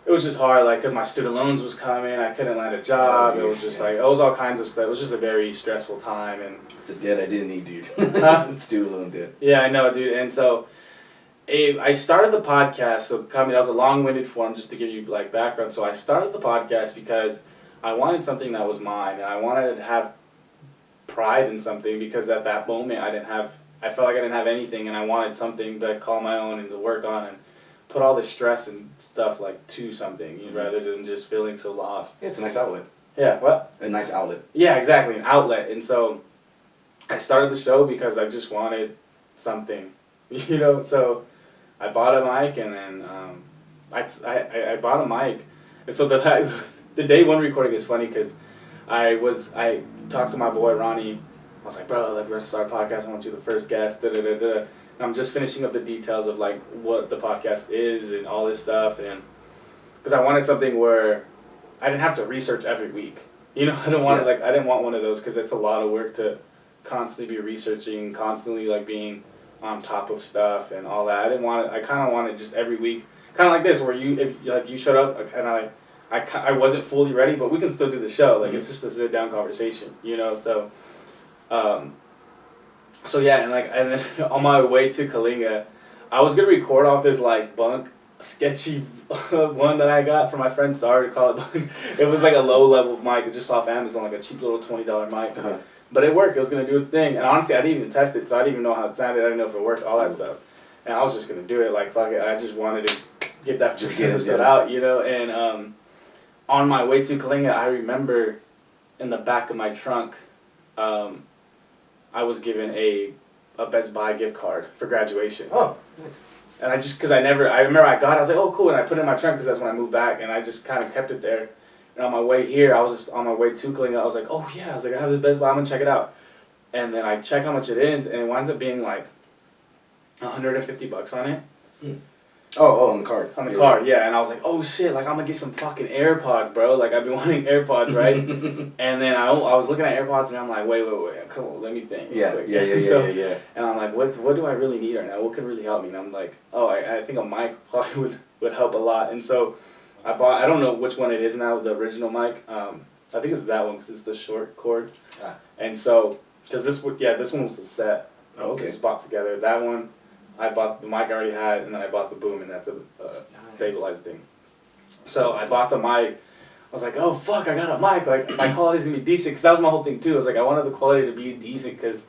Speaker 3: it was just hard, like, because my student loans was coming. I couldn't land a job.
Speaker 2: Oh, dude,
Speaker 3: it was just like, it was all kinds of stuff. It was just a very stressful time. And
Speaker 2: it's a debt I didn't need, dude.
Speaker 3: Huh?
Speaker 2: Student loan debt.
Speaker 3: Yeah, I know, dude. And so I started the podcast, so that was a long-winded form just to give you like background. So I started the podcast because I wanted something that was mine, and I wanted to have pride in something because at that moment I felt like I didn't have anything, and I wanted something to call my own and to work on and put all this stress and stuff like to something rather than just feeling so lost.
Speaker 2: Yeah, it's a nice outlet.
Speaker 3: Yeah, what?
Speaker 2: A nice outlet.
Speaker 3: Yeah, exactly, an outlet. And so I started the show because I just wanted something, you know, so I bought a mic, and then I bought a mic, and so the day one recording is funny because I talked to my boy Ronnie. I was like, bro, like we're gonna start a podcast. I want you the first guest. Da da da da. And I'm just finishing up the details of like what the podcast is and all this stuff, and because I wanted something where I didn't have to research every week. You know, I didn't want one of those because it's a lot of work to constantly be researching, constantly like being on top of stuff and all that. I kind of wanted just every week, kind of like this, where if you showed up and I wasn't fully ready, but we can still do the show. Like it's just a sit down conversation, you know. So, so yeah, and then on my way to Kalinga, I was gonna record off this like bunk sketchy one that I got from my friend. Sorry to call it bunk. It was like a low level mic just off Amazon, like a cheap little $20 mic.
Speaker 2: Uh-huh.
Speaker 3: But it worked. It was going to do its thing. And honestly, I didn't even test it, so I didn't even know how it sounded. I didn't know if it worked, all that stuff. And I was just going to do it. Like, fuck it. I just wanted to get that episode out, you know. And on my way to Kalinga, I remember in the back of my trunk, I was given a Best Buy gift card for graduation.
Speaker 2: Oh, nice.
Speaker 3: And I remember I got it. I was like, oh, cool. And I put it in my trunk because that's when I moved back. And I just kind of kept it there. And on my way here, I was just on my way to Kalinga. I was like, oh yeah, I have this Best Buy. I'm gonna check it out. And then I check how much it is, and it winds up being like $150 on it.
Speaker 2: On the card.
Speaker 3: On the card, yeah. And I was like, oh shit, like I'm gonna get some fucking AirPods, bro. Like I've been wanting AirPods, right? And then I was looking at AirPods and I'm like, wait, come on, let me think.
Speaker 2: Yeah.
Speaker 3: And I'm like, what do I really need right now? What could really help me? And I'm like, oh, I think a mic probably would help a lot. And so I don't know which one it is now, the original mic. I think it's that one because it's the short cord. And so, because this one was a set.
Speaker 2: Oh, okay.
Speaker 3: Just bought together. That one, I bought the mic I already had, and then I bought the boom, and that's a stabilized thing. So I bought the mic. I was like, oh fuck, I got a mic. Like my quality's gonna be decent, because that was my whole thing too. I was like, I wanted the quality to be decent, because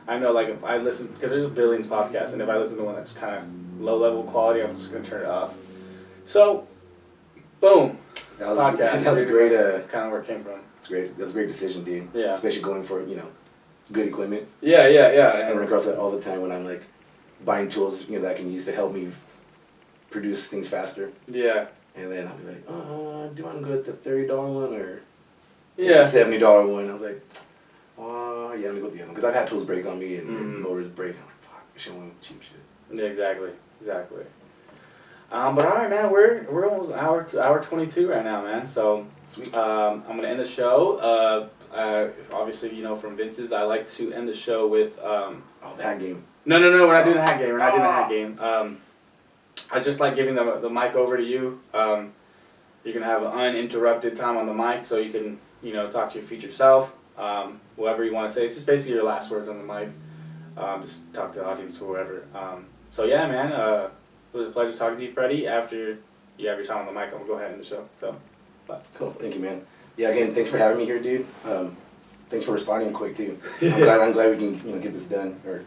Speaker 3: I know like if I listen, because there's billions of podcasts, and if I listen to one that's kind of low level quality, I'm just gonna turn it off. So, boom.
Speaker 2: That was
Speaker 3: podcast.
Speaker 2: That was a great.
Speaker 3: That's kind of where it came from.
Speaker 2: It's great. That's a great decision, dude.
Speaker 3: Yeah.
Speaker 2: Especially going for good equipment.
Speaker 3: Yeah.
Speaker 2: I run across that all the time when I'm like buying tools that I can use to help me produce things faster.
Speaker 3: Yeah.
Speaker 2: And then I'll be like, do you want to go with the $30 one or the $70 one? I was like, let me go with the other one, because I've had tools break on me and motors break. I'm like, fuck, I should have went with the cheap shit.
Speaker 3: Yeah, exactly. But all right, man, we're almost hour 22 right now, man. So
Speaker 2: Sweet.
Speaker 3: I'm gonna end the show. Obviously, from Vince's, I like to end the show with.
Speaker 2: That game.
Speaker 3: No, we're not doing the hat game. We're not doing the hat game. I just like giving the mic over to you. You can have uninterrupted time on the mic, so you can talk to your future self, whoever you want to say. It's just basically your last words on the mic. Just talk to the audience or whoever. So yeah, man. It was a pleasure talking to you, Freddy. After you have your time on the mic, I'm gonna go ahead and end the show. So, bye.
Speaker 2: Cool. Thank you, man. Yeah. Again, thanks for having me here, dude. Thanks for responding quick too. I'm glad we can get this done. Or,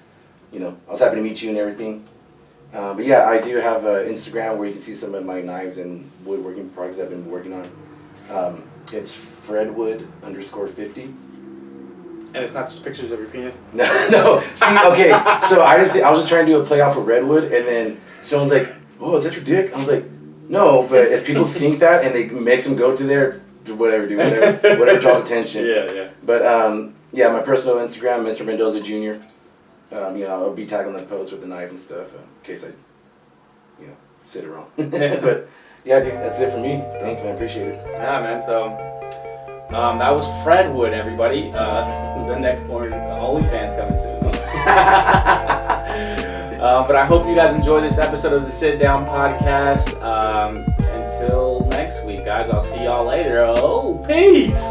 Speaker 2: I was happy to meet you and everything. But yeah, I do have Instagram where you can see some of my knives and woodworking projects I've been working on. It's Fredwood_50.
Speaker 3: And it's not just pictures of your penis?
Speaker 2: No. See, okay, so I was just trying to do a play off of Redwood, and then someone's like, oh, is that your dick? I was like, no, but if people think that and they makes them go to there, whatever, dude, whatever draws attention.
Speaker 3: Yeah.
Speaker 2: But, yeah, my personal Instagram, Mr. Mendoza Jr. I'll be tagging that post with the knife and stuff in case I, said it wrong. But, yeah, dude, that's it for me. Thanks, man. Appreciate it.
Speaker 3: Yeah, man. So, that was Fredwood, everybody. The next porn OnlyFans coming soon. But I hope you guys enjoy this episode of the Sit Down Podcast. Until next week, guys. I'll see y'all later. Oh, peace.